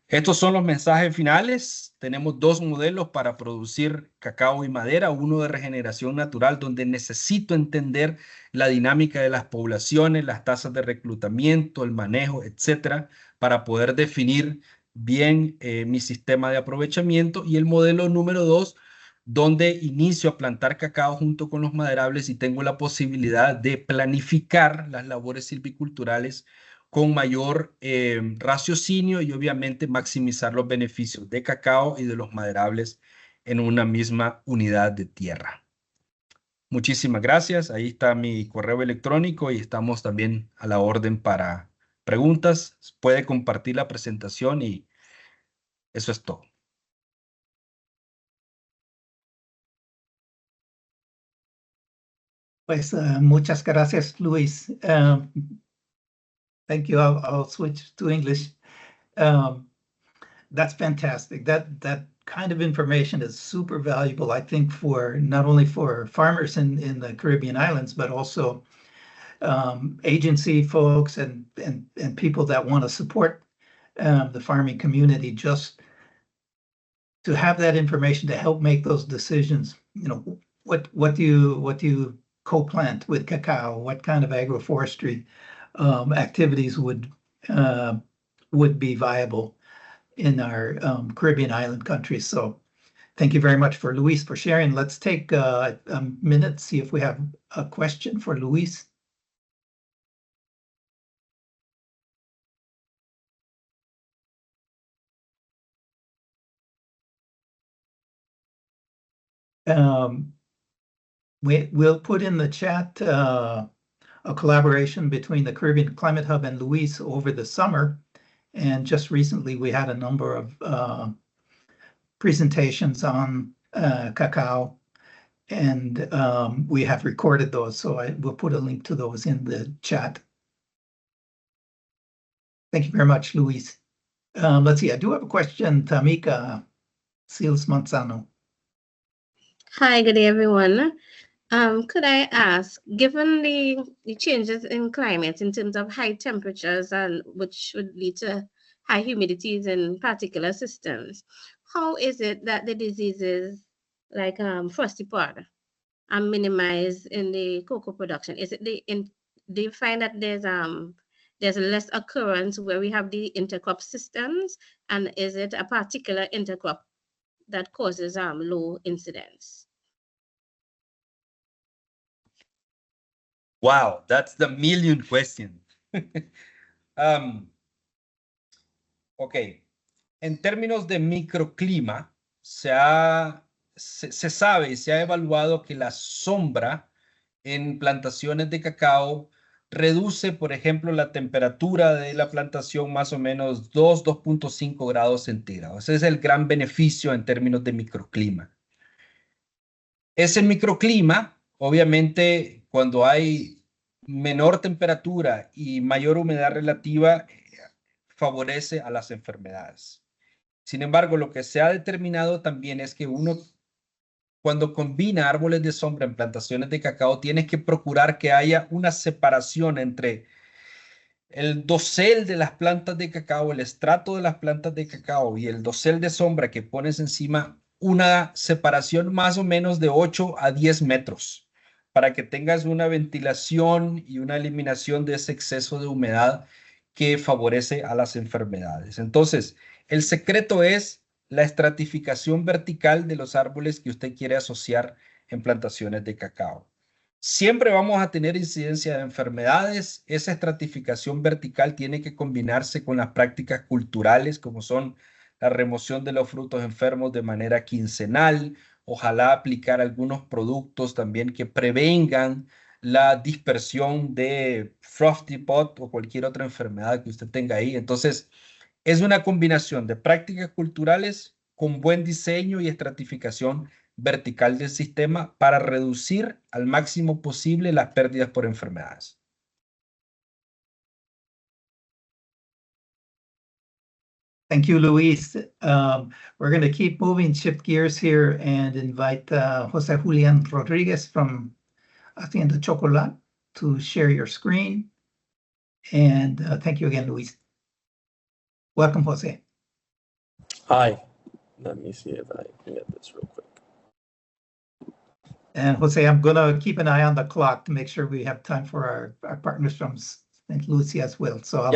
Estos son los mensajes finales. Tenemos dos modelos para producir cacao y madera, uno de regeneración natural donde necesito entender la dinámica de las poblaciones, las tasas de reclutamiento, el manejo, etcétera, para poder definir bien mi sistema de aprovechamiento, y el modelo número 2 donde inicio a plantar cacao junto con los maderables y tengo la posibilidad de planificar las labores silviculturales con mayor raciocinio y obviamente maximizar los beneficios de cacao y de los maderables en una misma unidad de tierra. Muchísimas gracias. Ahí está mi correo electrónico y estamos también a la orden para preguntas. Puede compartir la presentación y Eso es todo. Pues muchas gracias, Luis. Thank you. I'll switch to English. That's fantastic. That kind of information is super valuable, I think, for not only for farmers in the Caribbean islands, but also agency folks and people that want to support the farming community, just to have that information to help make those decisions. You know, what do you co-plant with cacao? What kind of agroforestry activities would be viable in our Caribbean island countries? So thank you very much for Luis for sharing. Let's take a minute, see if we have a question for Luis. We'll put in the chat a collaboration between the Caribbean Climate Hub and Luis over the summer. And just recently, we had a number of presentations on cacao, and we have recorded those. So I will put a link to those in the chat. Thank you very much, Luis. Let's see, I do have a question, Tamika Seals Manzano. Hi, good day, everyone. Could I ask, given the changes in climate in terms of high temperatures and which would lead to high humidities in particular systems, how is it that the diseases like frosty pod are minimized in the cocoa production? Is it do you find that there's less occurrence where we have the intercrop systems, and is it a particular intercrop that causes low incidence? Wow, that's the million question. Ok, en términos de microclima, se sabe y se ha evaluado que la sombra en plantaciones de cacao reduce, por ejemplo, la temperatura de la plantación más o menos 2.5 grados centígrados. Ese es el gran beneficio en términos de microclima. Ese microclima, obviamente, cuando hay menor temperatura y mayor humedad relativa, favorece a las enfermedades. Sin embargo, lo que se ha determinado también es que uno, cuando combina árboles de sombra en plantaciones de cacao, tienes que procurar que haya una separación entre el dosel de las plantas de cacao, el estrato de las plantas de cacao y el dosel de sombra que pones encima, una separación más o menos de 8 a 10 metros para que tengas una ventilación y una eliminación de ese exceso de humedad que favorece a las enfermedades. Entonces, el secreto es la estratificación vertical de los árboles que usted quiere asociar en plantaciones de cacao. Siempre vamos a tener incidencia de enfermedades. Esa estratificación vertical tiene que combinarse con las prácticas culturales, como son la remoción de los frutos enfermos de manera quincenal. Ojalá aplicar algunos productos también que prevengan la dispersión de frosty pod o cualquier otra enfermedad que usted tenga ahí. Entonces, es una combinación de prácticas culturales con buen diseño y estratificación vertical del sistema para reducir al máximo posible las pérdidas por enfermedades. Thank you, Luis. We're going to keep moving, shift gears here, and invite Jose Julian Rodriguez from Hacienda Chocolat to share your screen. And thank you again, Luis. Welcome, Jose. Hi. Let me see if I can get this real quick. And Jose, I'm going to keep an eye on the clock to make sure we have time for our partners from St. Lucia as well. So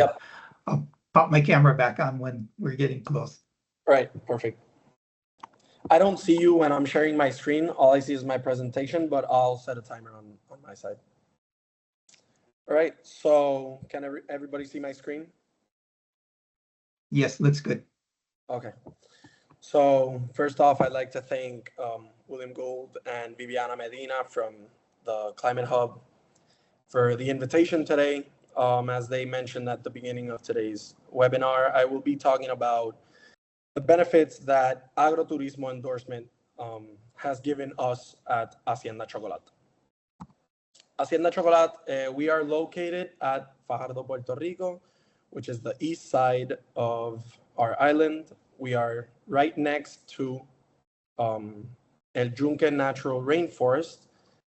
I'll pop my camera back on when we're getting close. Right, perfect. I don't see you when I'm sharing my screen. All I see is my presentation, but I'll set a timer on my side. All right, so can everybody see my screen? Yes, looks good. Okay. So first off, I'd like to thank William Gould and Viviana Medina from the Climate Hub for the invitation today. As they mentioned at the beginning of today's webinar, I will be talking about the benefits that agroturismo endorsement has given us at Hacienda Chocolat. Hacienda Chocolat, we are located at Fajardo, Puerto Rico, which is the east side of our island. We are right next to El Yunque Natural Rainforest.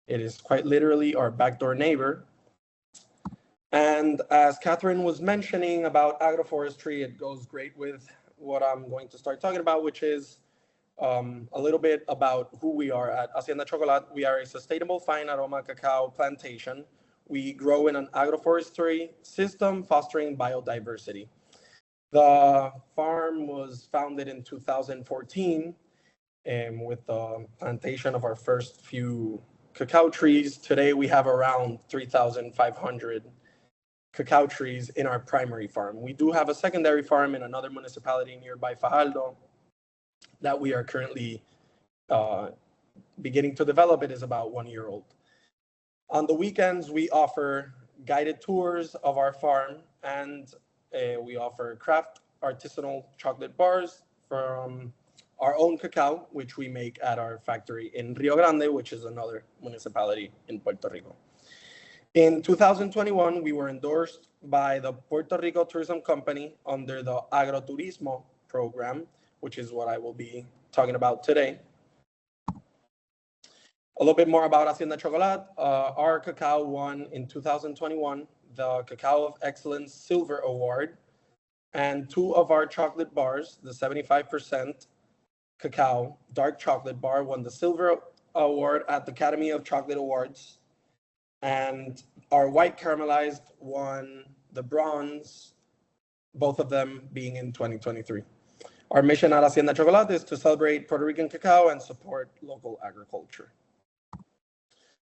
It is quite literally our backdoor neighbor. And as Katherine was mentioning about agroforestry, it goes great with what I'm going to start talking about, which is a little bit about who we are at Hacienda Chocolat. We are a sustainable fine aroma cacao plantation. We grow in an agroforestry system fostering biodiversity. The farm was founded in 2014 with the plantation of our first few cacao trees. Today we have around 3,500 cacao trees in our primary farm. We do have a secondary farm in another municipality nearby Fajardo that we are currently beginning to develop. It is about 1 year old. On the weekends, we offer guided tours of our farm, and we offer craft artisanal chocolate bars from our own cacao, which we make at our factory in Rio Grande, which is another municipality in Puerto Rico. In 2021, we were endorsed by the Puerto Rico Tourism Company under the Agroturismo program, which is what I will be talking about today. A little bit more about Hacienda Chocolat. Our cacao won in 2021 the Cacao of Excellence Silver Award, and 2 of our chocolate bars, the 75% cacao dark chocolate bar, won the Silver Award at the Academy of Chocolate Awards, and our white caramelized won the bronze, both of them being in 2023. Our mission at Hacienda Chocolat is to celebrate Puerto Rican cacao and support local agriculture.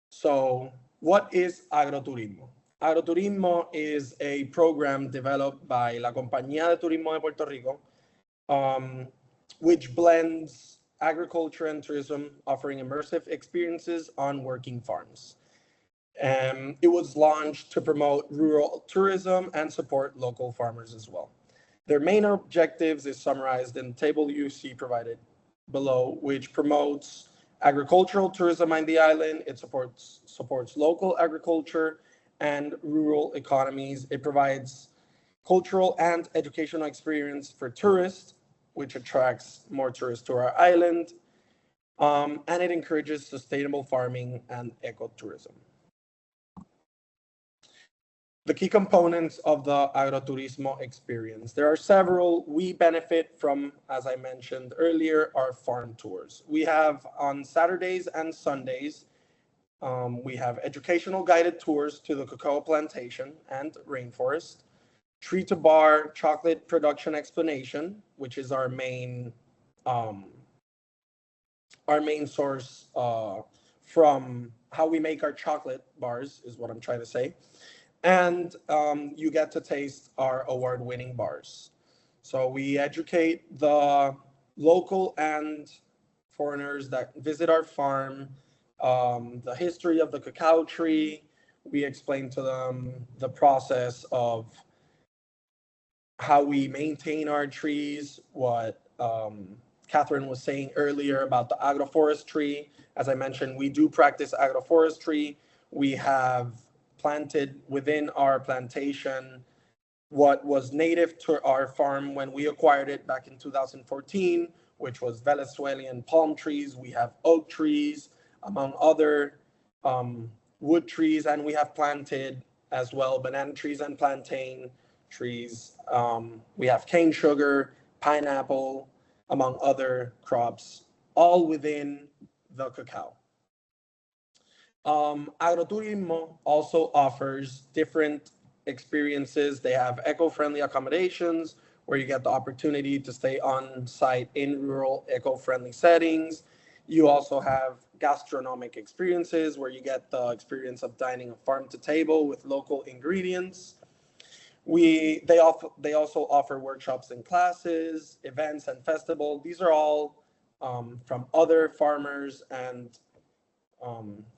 So what is agroturismo? Agroturismo is a program developed by La Compañía de Turismo de Puerto Rico, which blends agriculture and tourism, offering immersive experiences on working farms. It was launched to promote rural tourism and support local farmers as well. Their main objectives is summarized in the table you see provided below, which promotes agricultural tourism on the island. It supports local agriculture and rural economies. It provides cultural and educational experience for tourists, which attracts more tourists to our island. And it encourages sustainable farming and ecotourism. The key components of the agroturismo experience. There are several. We benefit from, as I mentioned earlier, our farm tours. We have on Saturdays and Sundays, we have educational guided tours to the cacao plantation and rainforest, tree to bar chocolate production explanation, which is our main source from how we make our chocolate bars, is what I'm trying to say. And you get to taste our award-winning bars. So we educate the local and foreigners that visit our farm, the history of the cacao tree. We explain to them the process of how we maintain our trees, what Katherine was saying earlier about the agroforestry. As I mentioned, we do practice agroforestry. We have planted within our plantation what was native to our farm when we acquired it back in 2014, which was Venezuelan palm trees. We have oak trees, among other wood trees, and we have planted as well banana trees and plantain trees. We have cane sugar, pineapple, among other crops, all within the cacao. Agroturismo also offers different experiences. They have eco-friendly accommodations where you get the opportunity to stay on site in rural eco-friendly settings. You also have gastronomic experiences where you get the experience of dining farm to table with local ingredients. They also offer workshops and classes, events and festivals. These are all from other farmers and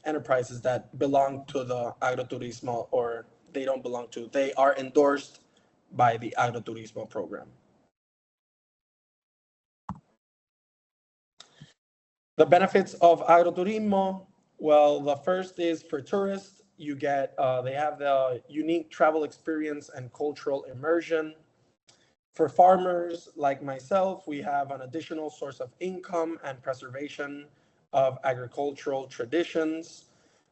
enterprises that belong to the agroturismo, or they don't belong to. They are endorsed by the agroturismo program. The benefits of agrotourismo, well, the first is for tourists, you get, they have the unique travel experience and cultural immersion. For farmers like myself, we have an additional source of income and preservation of agricultural traditions.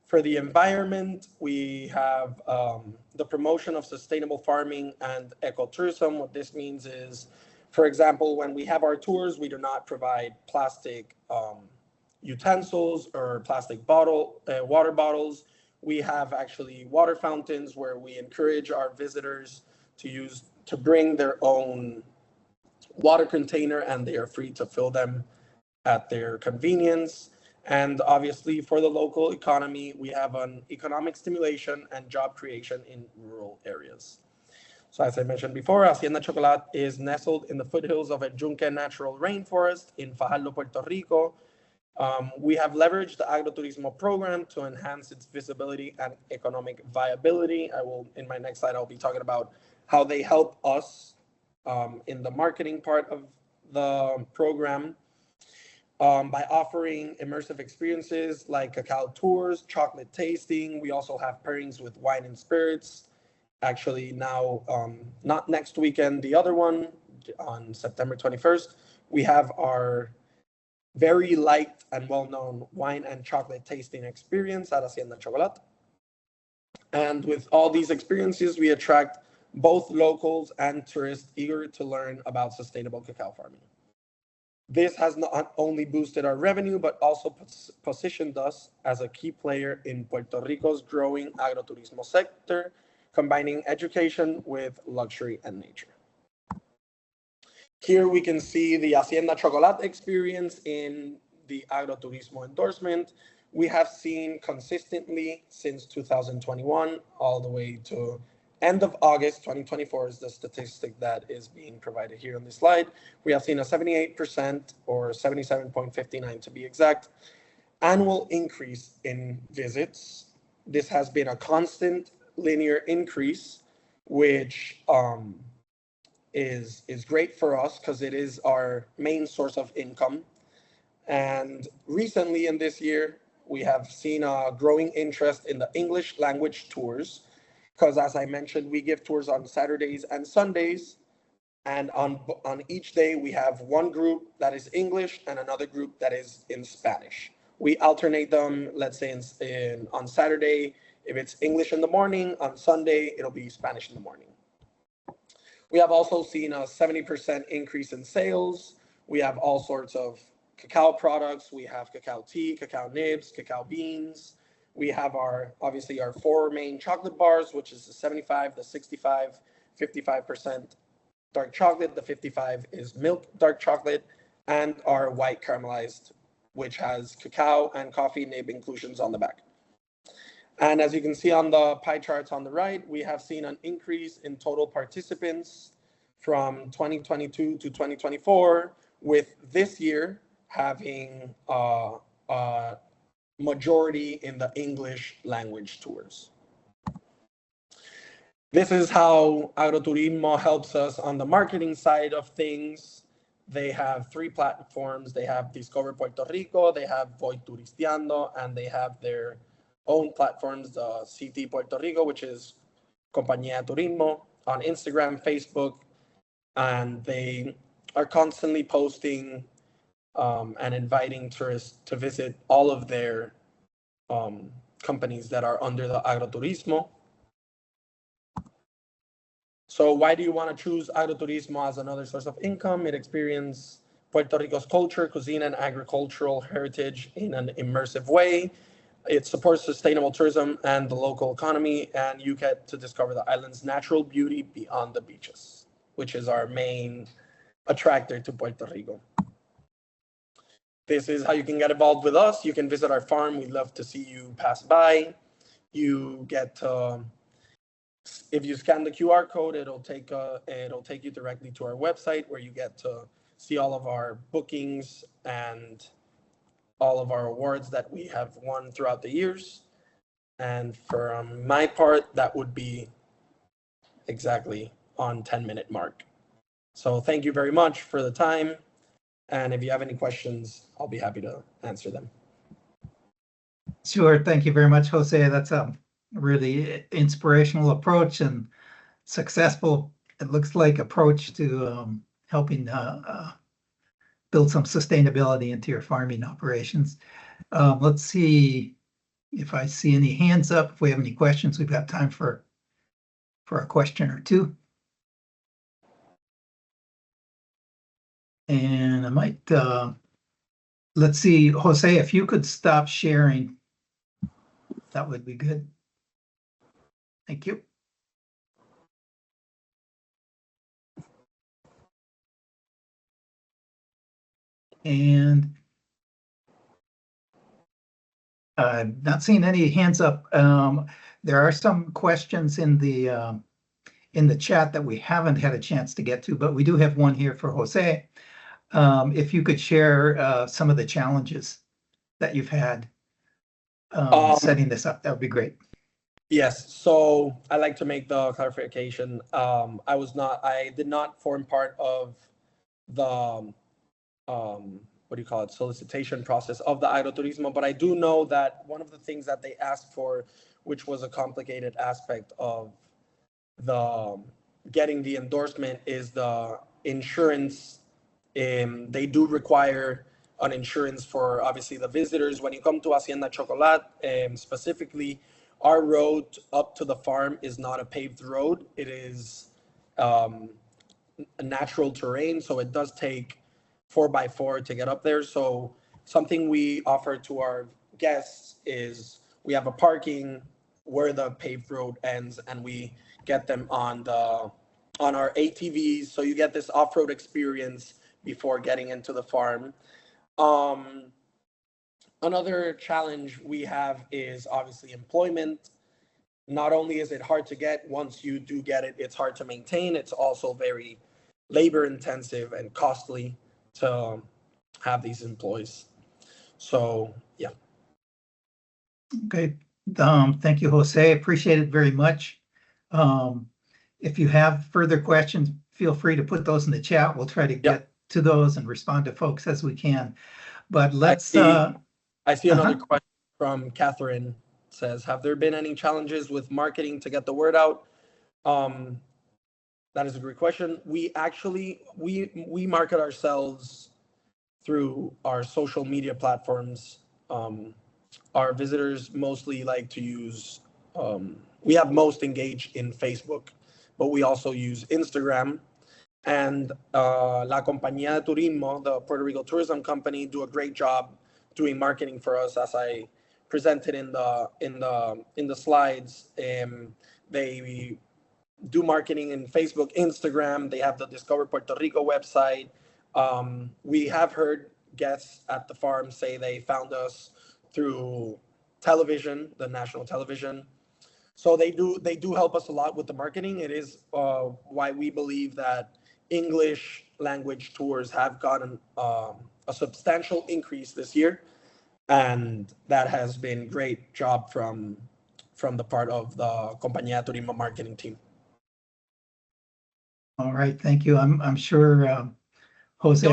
For the environment, we have the promotion of sustainable farming and ecotourism. What this means is, for example, when we have our tours, we do not provide plastic utensils or plastic water bottles. We have actually water fountains where we encourage our visitors to bring their own water container, and they are free to fill them at their convenience. And obviously for the local economy, we have an economic stimulation and job creation in rural areas. So as I mentioned before, Hacienda Chocolat is nestled in the foothills of a Yunque natural rainforest in Fajardo, Puerto Rico. We have leveraged the agrotourismo program to enhance its visibility and economic viability. In my next slide, I'll be talking about how they help us in the marketing part of the program by offering immersive experiences like cacao tours, chocolate tasting. We also have pairings with wine and spirits. Actually now, not next weekend, the other one on September 21st, we have our very light and well-known wine and chocolate tasting experience at Hacienda Chocolat. And with all these experiences, we attract both locals and tourists eager to learn about sustainable cacao farming. This has not only boosted our revenue, but also positioned us as a key player in Puerto Rico's growing agrotourismo sector, combining education with luxury and nature. Here we can see the Hacienda Chocolat experience in the agrotourismo endorsement. We have seen consistently since 2021 all the way to end of August 2024 is the statistic that is being provided here on this slide. We have seen a 78% or 77.59 to be exact, annual increase in visits. This has been a constant linear increase, which is great for us because it is our main source of income. And recently in this year, we have seen a growing interest in the English language tours, because as I mentioned, we give tours on Saturdays and Sundays. And on each day, we have one group that is English and another group that is in Spanish. We alternate them, let's say on Saturday, if it's English in the morning, on Sunday, it'll be Spanish in the morning. We have also seen a 70% increase in sales. We have all sorts of cacao products. We have cacao tea, cacao nibs, cacao beans. We have obviously our 4 main chocolate bars, which is the 75, the 65, 55% dark chocolate. The 55 is milk dark chocolate, and our white caramelized, which has cacao and coffee nib inclusions on the back. And as you can see on the pie charts on the right, we have seen an increase in total participants from 2022 to 2024, with this year having a majority in the English language tours. This is how Agroturismo helps us on the marketing side of things. They have 3 platforms. They have Discover Puerto Rico, they have Voy Turisteando, and they have their own platforms, the CT Puerto Rico, which is Compañía Turismo, on Instagram, Facebook, and they are constantly posting and inviting tourists to visit all of their companies that are under the Agroturismo. So why do you want to choose Agroturismo as another source of income? It experiences Puerto Rico's culture, cuisine, and agricultural heritage in an immersive way. It supports sustainable tourism and the local economy, and you get to discover the island's natural beauty beyond the beaches, which is our main attractor to Puerto Rico. This is how you can get involved with us. You can visit our farm. We'd love to see you pass by. You get to, if you scan the QR code, it'll take you directly to our website, where you get to see all of our bookings and all of our awards that we have won throughout the years. And for my part, that would be exactly on 10-minute mark. So thank you very much for the time. And if you have any questions, I'll be happy to answer them. Sure. Thank you very much, Jose. That's a really inspirational approach and successful, it looks like, approach to helping build some sustainability into your farming operations. Let's see if I see any hands up. If we have any questions, we've got time for a question or two. And I might, let's see, Jose, if you could stop sharing, that would be good. Thank you. And I'm not seeing any hands up. There are some questions in the chat that we haven't had a chance to get to, but we do have one here for Jose. If you could share some of the challenges that you've had setting this up, that would be great. Yes, so I like to make the clarification. I did not form part of the what do you call it, solicitation process of the agrotourism, but I do know that one of the things that they asked for, which was a complicated aspect of the getting the endorsement, is the insurance. They do require an insurance for obviously the visitors. When you come to Hacienda Chocolat, specifically, our road up to the farm is not a paved road. It is a natural terrain, so it does take 4x4 to get up there. So something we offer to our guests is we have a parking where the paved road ends, and we get them on our ATVs, so you get this off-road experience before getting into the farm. Another challenge we have is obviously employment. Not only is it hard to get, once you do get it, it's hard to maintain. It's also very labor intensive and costly to have these employees. So, yeah. Okay. Thank you, Jose. Appreciate it very much. If you have further questions, feel free to put those in the chat. We'll try to get to those and respond to folks as we can. But let's... I see another question from Katherine. It says, have there been any challenges with marketing to get the word out? That is a great question. We actually, we market ourselves through our social media platforms. Our visitors mostly like to use, we have most engaged in Facebook, but we also use Instagram. And La Compañía de Turismo, the Puerto Rico tourism company, do a great job doing marketing for us, as I presented in the slides. They do marketing in Facebook, Instagram. They have the Discover Puerto Rico website. We have heard guests at the farm say they found us through television, the national television. So they do help us a lot with the marketing. It is why we believe that English language tours have gotten a substantial increase this year, and that has been great job from the part of the Compañía de Turismo marketing team. All right, thank you. I'm sure Jose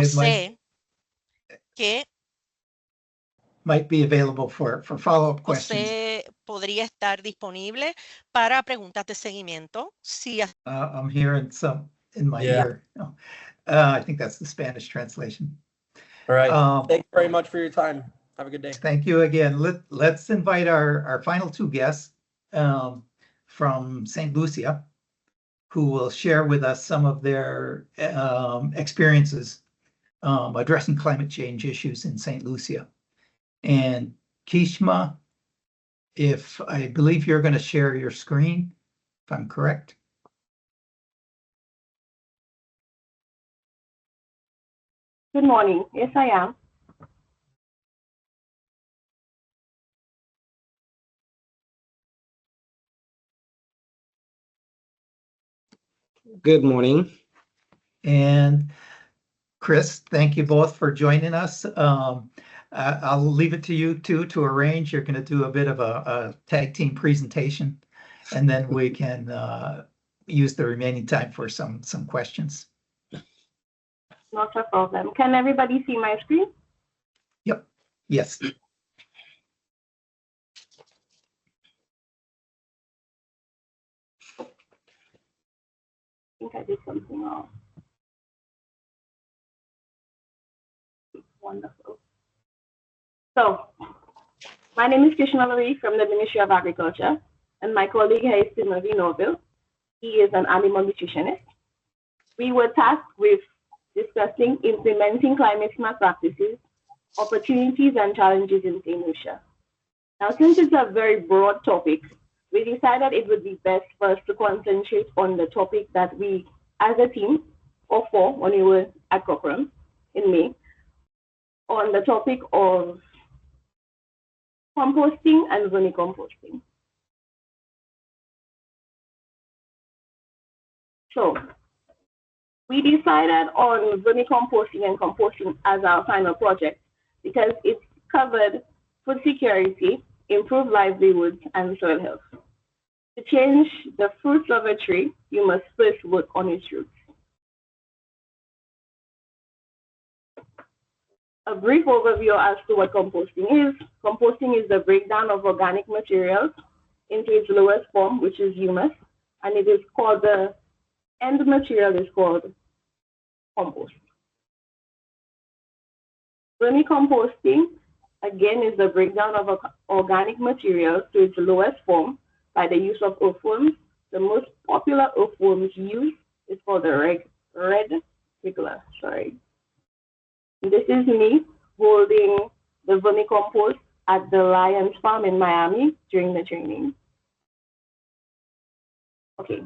might be available for follow-up questions. José podría estar disponible para preguntas de seguimiento. Si I'm hearing some in my ear. I think that's the Spanish translation. All right. Thanks very much for your time. Have a good day. Thank you again. Let's invite our final two guests from St. Lucia, who will share with us some of their experiences addressing climate change issues in St. Lucia. And Kishma, if I believe you're going to share your screen, if I'm correct. Good morning. Yes, I am. Good morning. And Chris, thank you both for joining us. I'll leave it to you two to arrange. You're going to do a bit of a tag team presentation, and then we can use the remaining time for some questions. Not a problem. Can everybody see my screen? Yep. Yes. I think I did something wrong. Wonderful. So, my name is Kishma from the Ministry of Agriculture, and my colleague here is Norville. He is an animal nutritionist. We were tasked with discussing implementing climate smart practices, opportunities and challenges in St. Lucia. Now, since it's a very broad topic, we decided it would be best for us to concentrate on the topic that we, as a team, or four, when we were at Cochrane in May, on the topic of composting and vermicomposting. So, we decided on vermicomposting and composting as our final project because it covered food security, improved livelihoods, and soil health. To change the fruits of a tree, you must first work on its roots. A brief overview as to what composting is. Composting is the breakdown of organic materials into its lowest form, which is humus, and it is called the end material is called compost. Vermicomposting, again, is the breakdown of organic materials to its lowest form by the use of earthworms. The most popular earthworms used is called the red wriggler. Sorry. This is me holding the vermicompost at the Lions Farm in Miami during the training. Okay.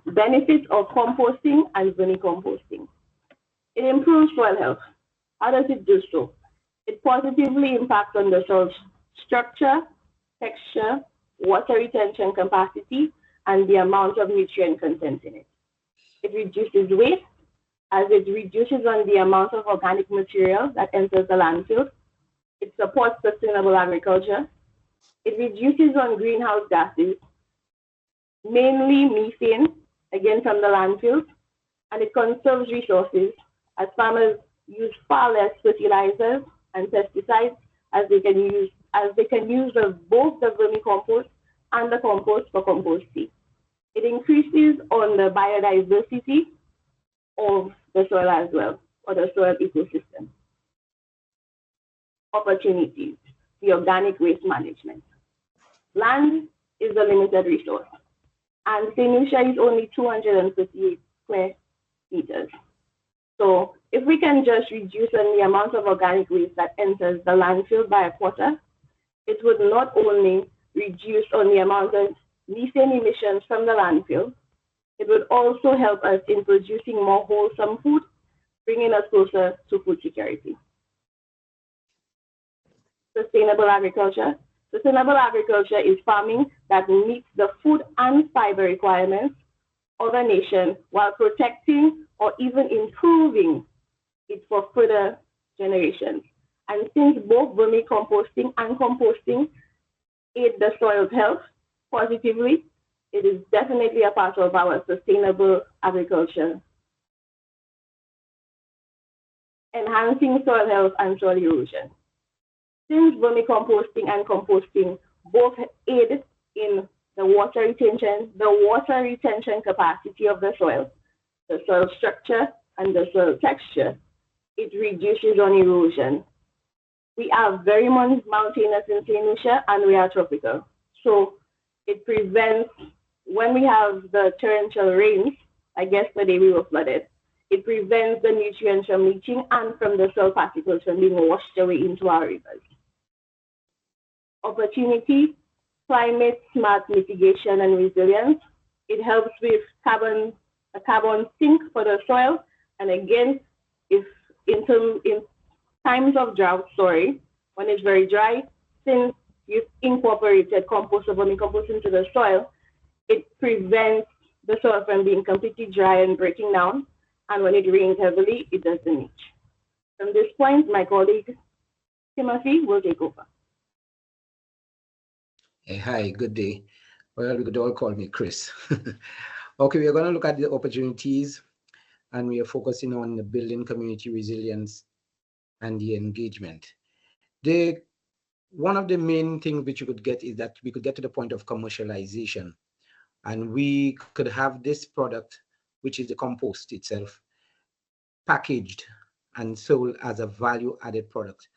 Benefits of composting and vermicomposting. It improves soil health. How does it do so? It positively impacts on the soil structure, texture, water retention capacity, and the amount of nutrient content in it. It reduces waste as it reduces on the amount of organic material that enters the landfill. It supports sustainable agriculture. It reduces on greenhouse gases, mainly methane, again from the landfills, and it conserves resources as farmers use far less fertilizers and pesticides as they can use both the vermicompost and the compost for composting. It increases on the biodiversity of the soil as well, or the soil ecosystem. Opportunities, the organic waste management. Land is a limited resource, and St. Lucia is only 258 square meters. So if we can just reduce on the amount of organic waste that enters the landfill by a quarter, it would not only reduce on the amount of methane emissions from the landfill, it would also help us in producing more wholesome food, bringing us closer to food security. Sustainable agriculture. Sustainable agriculture is farming that meets the food and fiber requirements of a nation while protecting or even improving it for further generations. And since both vermicomposting and composting aid the soil's health positively, it is definitely a part of our sustainable agriculture. Enhancing soil health and soil erosion. Since vermicomposting and composting both aid in the water retention capacity of the soil structure, and the soil texture, it reduces on erosion. We are very mountainous in St. Lucia and we are tropical. So it prevents, when we have the torrential rains, like yesterday we were flooded, it prevents the nutrients from leaching and from the soil particles from being washed away into our rivers. Opportunity, climate smart mitigation and resilience. It helps with a carbon sink for the soil. And again, if in times of drought, when it's very dry, since you've incorporated compost or vermicompost into the soil, it prevents the soil from being completely dry and breaking down. And when it rains heavily, it doesn't leach. From this point, my colleague Timothy will take over. Hey, hi, good day. Well, you could all call me Chris. Okay, we are going to look at the opportunities and we are focusing on the building community resilience and the engagement. One of the main things which you could get is that we could get to the point of commercialization, and we could have this product, which is the compost itself, packaged and sold as a value-added product,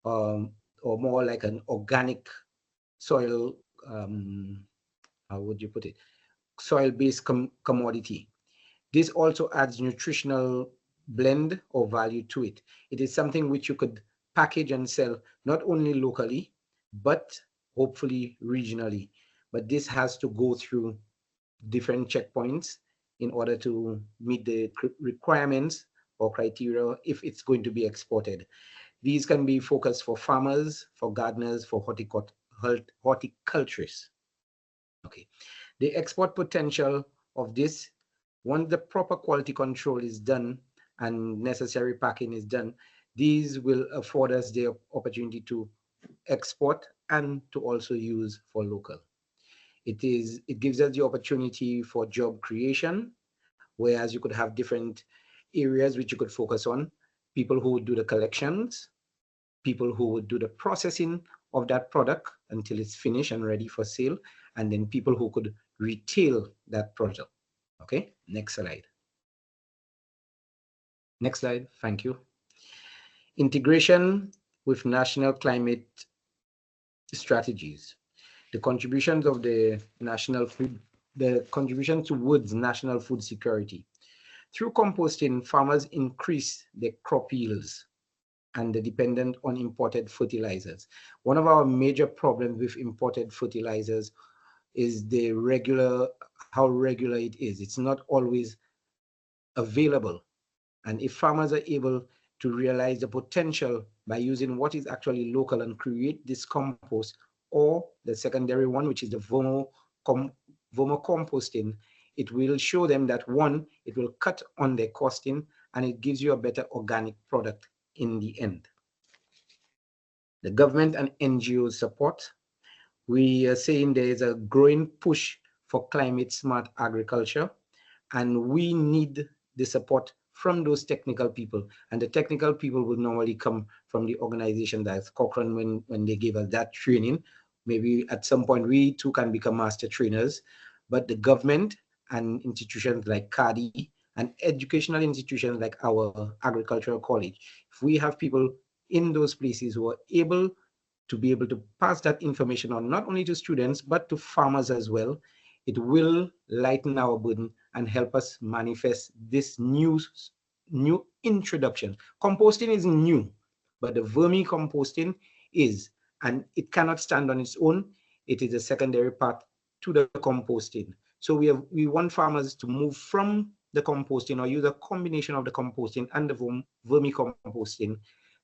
or more like an organic soil, how would you put it, soil-based commodity. This also adds nutritional blend or value to it. It is something which you could package and sell not only locally, but hopefully regionally. But this has to go through different checkpoints in order to meet the requirements or criteria if it's going to be exported. These can be focused for farmers, for gardeners, for horticulturists. Okay, the export potential of this, once the proper quality control is done and necessary packing is done, these will afford us the opportunity to export and to also use for local. It gives us the opportunity for job creation, whereas you could have different areas which you could focus on. People who would do the collections, people who would do the processing of that product until it's finished and ready for sale, and then people who could retail that product. Okay, next slide. Next slide, thank you. Integration with national climate strategies. The contributions of the contribution towards national food security. Through composting, farmers increase their crop yields and they're dependent on imported fertilizers. One of our major problems with imported fertilizers is how regular it is. It's not always available. And if farmers are able to realize the potential by using what is actually local and create this compost, or the secondary one, which is the vermicomposting, it will show them that, one, it will cut on their costing and it gives you a better organic product in the end. The government and NGOs support. We are saying there is a growing push for climate smart agriculture, and we need the support from those technical people. And the technical people will normally come from the organization that's Cochrane when they give us that training. Maybe at some point we too can become master trainers, but the government and institutions like CADI and educational institutions like our agricultural college, if we have people in those places who are able to pass that information on, not only to students, but to farmers as well, it will lighten our burden and help us manifest this new introduction. Composting is new, but the vermicomposting is, and it cannot stand on its own. It is a secondary part to the composting. So we want farmers to move from the composting or use a combination of the composting and the vermicomposting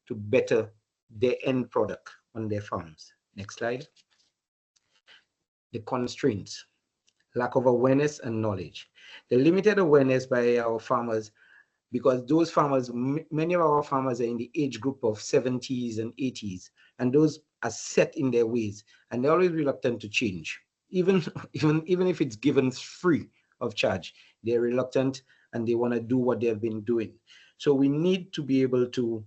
to better their end product on their farms. Next slide. The constraints. Lack of awareness and knowledge. The limited awareness by our farmers, because those farmers, many of our farmers are in the age group of 70s and 80s, and those are set in their ways, and they're always reluctant to change. Even if it's given free of charge, they're reluctant and they want to do what they've been doing. So we need to be able to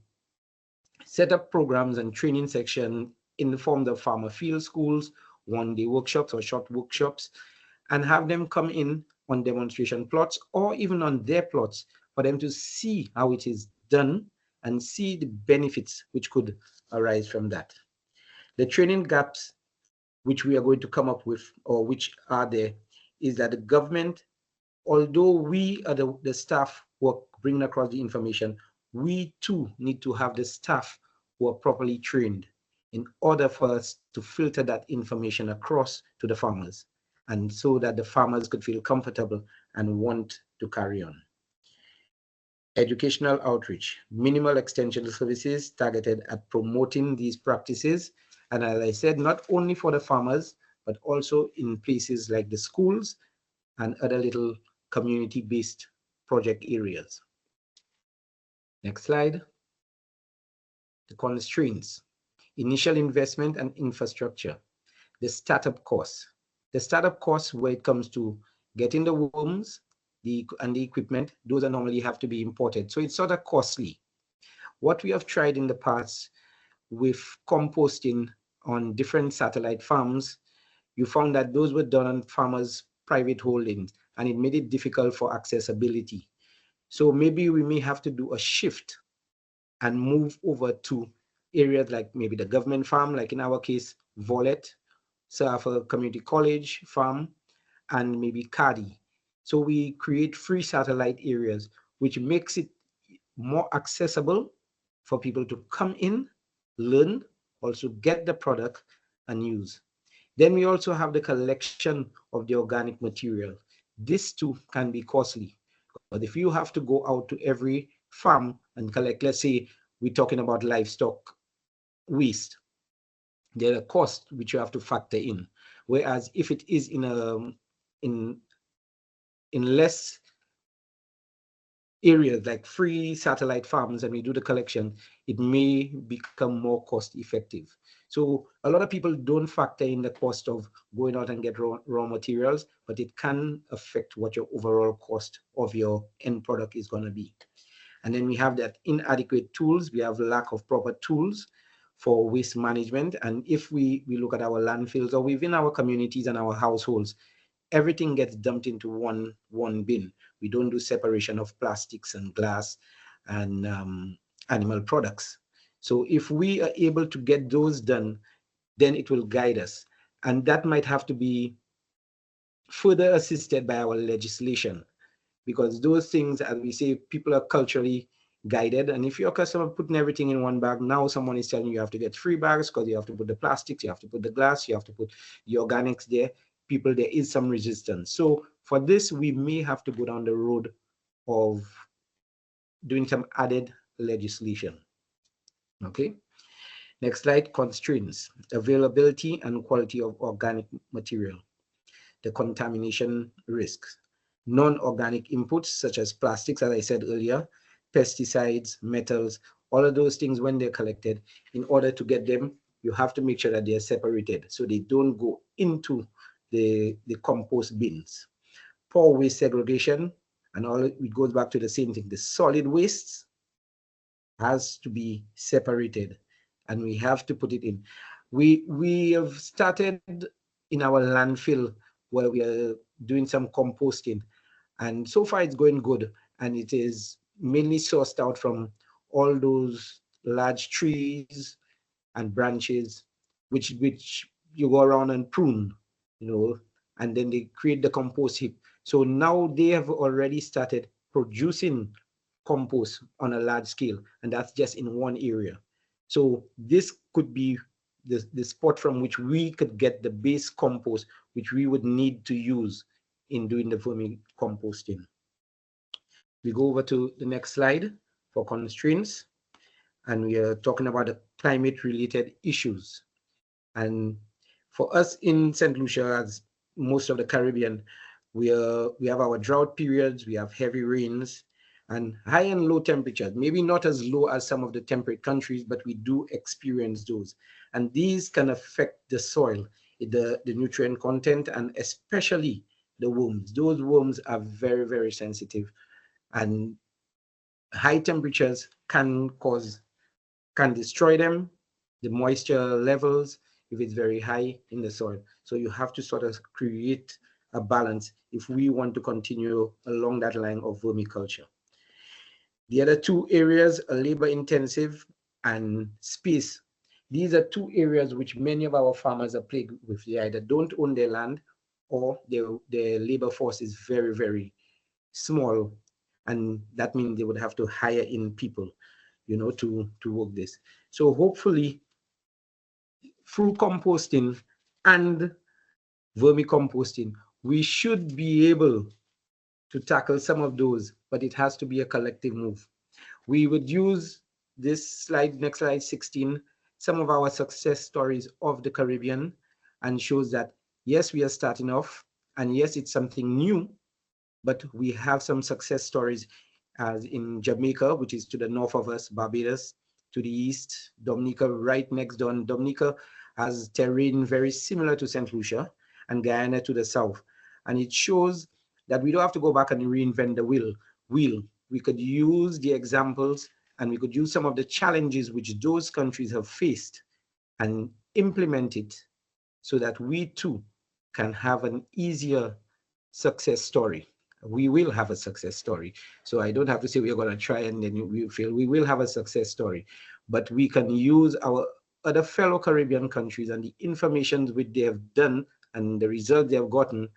set up programs and training sections in the form of farmer field schools, one-day workshops or short workshops, and have them come in on demonstration plots or even on their plots for them to see how it is done and see the benefits which could arise from that. The training gaps which we are going to come up with, or which are there, is that the government, although we are the staff who are bringing across the information, we too need to have the staff who are properly trained in order for us to filter that information across to the farmers, and so that the farmers could feel comfortable and want to carry on. Educational outreach, minimal extension services targeted at promoting these practices. And as I said, not only for the farmers, but also in places like the schools and other little community-based project areas. Next slide. The constraints, initial investment and infrastructure, the startup costs. The startup costs where it comes to getting the worms, and the equipment, those are normally have to be imported. So it's sort of costly. What we have tried in the past with composting on different satellite farms, you found that those were done on farmers' private holdings, and it made it difficult for accessibility. So maybe we may have to do a shift and move over to areas like maybe the government farm, like in our case, Volet, Surfer Community College farm, and maybe Kadi. So we create free satellite areas, which makes it more accessible for people to come in, learn, also get the product and use. Then we also have the collection of the organic material. This too can be costly. But if you have to go out to every farm and collect, let's say we're talking about livestock waste, there are costs which you have to factor in. Whereas if it is in less areas like free satellite farms and we do the collection, it may become more cost effective. So a lot of people don't factor in the cost of going out and get raw materials, but it can affect what your overall cost of your end product is going to be. And then we have that inadequate tools. We have lack of proper tools for waste management. And if we look at our landfills or within our communities and our households, everything gets dumped into one bin. We don't do separation of plastics and glass and animal products. So if we are able to get those done, then it will guide us. And that might have to be further assisted by our legislation, because those things, as we say, people are culturally guided. And if your customer putting everything in one bag, now someone is telling you have to get 3 bags because you have to put the plastics, you have to put the glass, you have to put the organics there. People, there is some resistance. So for this, we may have to go down the road of doing some added legislation. Okay. Next slide, constraints, availability and quality of organic material, the contamination risks, non-organic inputs such as plastics, as I said earlier, pesticides, metals, all of those things when they're collected, in order to get them, you have to make sure that they're separated so they don't go into the compost bins. Poor waste segregation, and all it goes back to the same thing. The solid waste has to be separated, and we have to put it in. We have started in our landfill where we are doing some composting, and so far it's going good, and it is mainly sourced out from all those large trees and branches which you go around and prune, and then they create the compost heap. So now they have already started producing compost on a large scale, and that's just in one area. So this could be the spot from which we could get the base compost which we would need to use in doing the vermicomposting. We go over to the next slide for constraints, and we are talking about the climate related issues. And for us in St. Lucia, as most of the Caribbean, we have our drought periods, we have heavy rains and high and low temperatures, maybe not as low as some of the temperate countries, but we do experience those. And these can affect the soil, the nutrient content, and especially the worms. Those worms are very, very sensitive, and high temperatures can destroy them, the moisture levels, if it's very high in the soil. So you have to sort of create a balance if we want to continue along that line of vermiculture. The other two areas are labor intensive and space. These are two areas which many of our farmers are plagued with. They either don't own their land or their labor force is very, very small. And that means they would have to hire in people, to work this. So hopefully through composting and vermicomposting, we should be able to tackle some of those, but it has to be a collective move. We would use this slide, next slide 16, some of our success stories of the Caribbean, and shows that yes, we are starting off, and yes, it's something new, but we have some success stories as in Jamaica, which is to the north of us, Barbados to the east, Dominica right next door. Dominica has terrain very similar to St. Lucia, and Guyana to the south. And it shows that we don't have to go back and reinvent the wheel. We could use the examples and we could use some of the challenges which those countries have faced and implement it so that we too can have an easier success story. We will have a success story. So I don't have to say we're going to try and then we fail. We will have a success story, but we can use our other fellow Caribbean countries and the information which they have done and the results they have gotten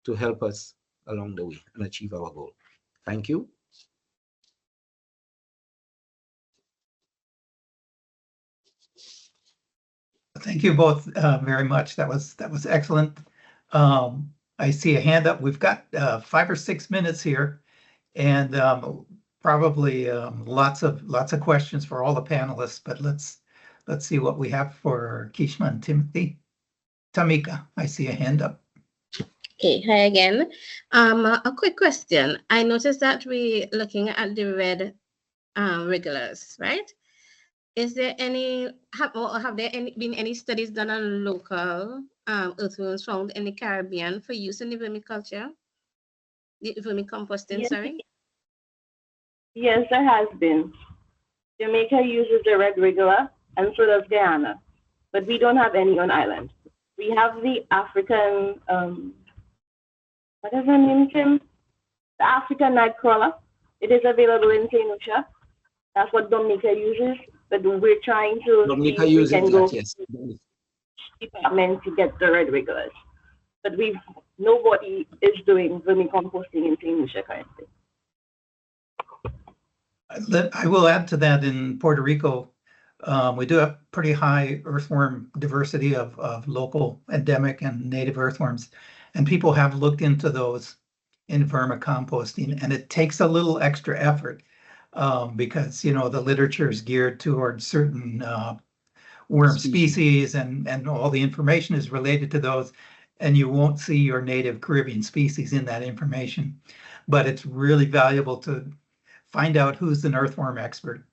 to help us along the way and achieve our goal. Thank you. Thank you both very much. That was excellent. I see a hand up. We've got 5 or 6 minutes here, and probably lots of questions for all the panelists. But let's see what we have for Kishma and Timothy. Tamika, I see a hand up. Okay, hi again. A quick question. I noticed that we're looking at the red regulars, right? Is there any, have there been any studies done on local earthworms found in the Caribbean for use in the vermiculture? The vermicomposting, Yes. sorry? Yes, there has been. Jamaica uses the red regular, and so does Guyana, but we don't have any on island. We have the African, what is her name, Kim? The African nightcrawler. It is available in St. Lucia. That's what Dominica uses, but we're trying to Dominica see if we uses can that, go yes. department to get the red regulars. But nobody is doing vermicomposting in St. Lucia currently. I will add to that. In Puerto Rico, we do have pretty high earthworm diversity of local endemic and native earthworms, and people have looked into those in vermicomposting, and it takes a little extra effort because the literature is geared towards certain worm species and all the information is related to those, and you won't see your native Caribbean species in that information. But it's really valuable to find out who's an earthworm expert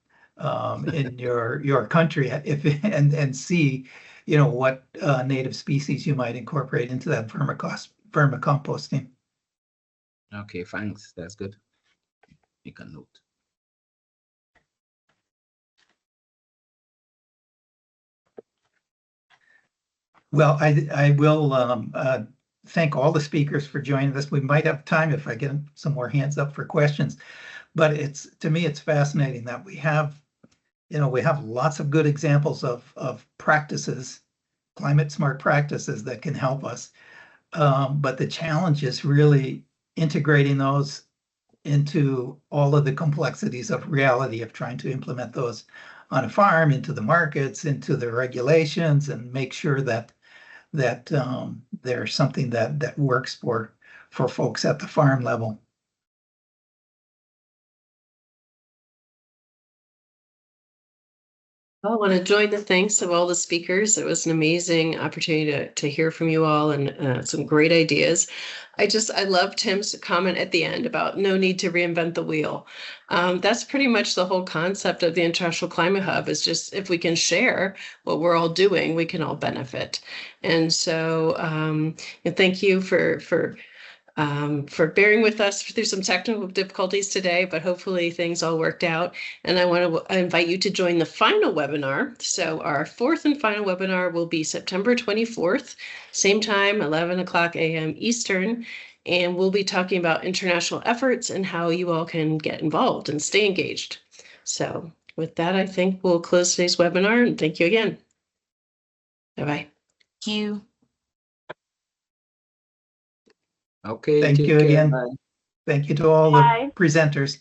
in your country and see what native species you might incorporate into that vermicomposting. Okay, thanks. That's good. Make a note. Well, I will thank all the speakers for joining us. We might have time if I get some more hands up for questions, but to me, it's fascinating that we have lots of good examples of practices, climate smart practices that can help us. But the challenge is really integrating those into all of the complexities of reality of trying to implement those on a farm, into the markets, into the regulations, and make sure that there's something that works for folks at the farm level. I want to join the thanks of all the speakers. It was an amazing opportunity to hear from you all and some great ideas. I love Tim's comment at the end about no need to reinvent the wheel. That's pretty much the whole concept of the International Climate Hub is just if we can share what we're all doing, we can all benefit. And so thank you for bearing with us through some technical difficulties today, but hopefully things all worked out. And I want to invite you to join the final webinar. So our fourth and final webinar will be September 24th, same time, 11 o'clock a.m. Eastern. And we'll be talking about international efforts and how you all can get involved and stay engaged. So with that, I think we'll close today's webinar and thank you again. Bye-bye. Thank you. Okay. Thank you again. Bye. Thank you to all the presenters.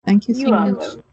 Thank you so You're much. welcome.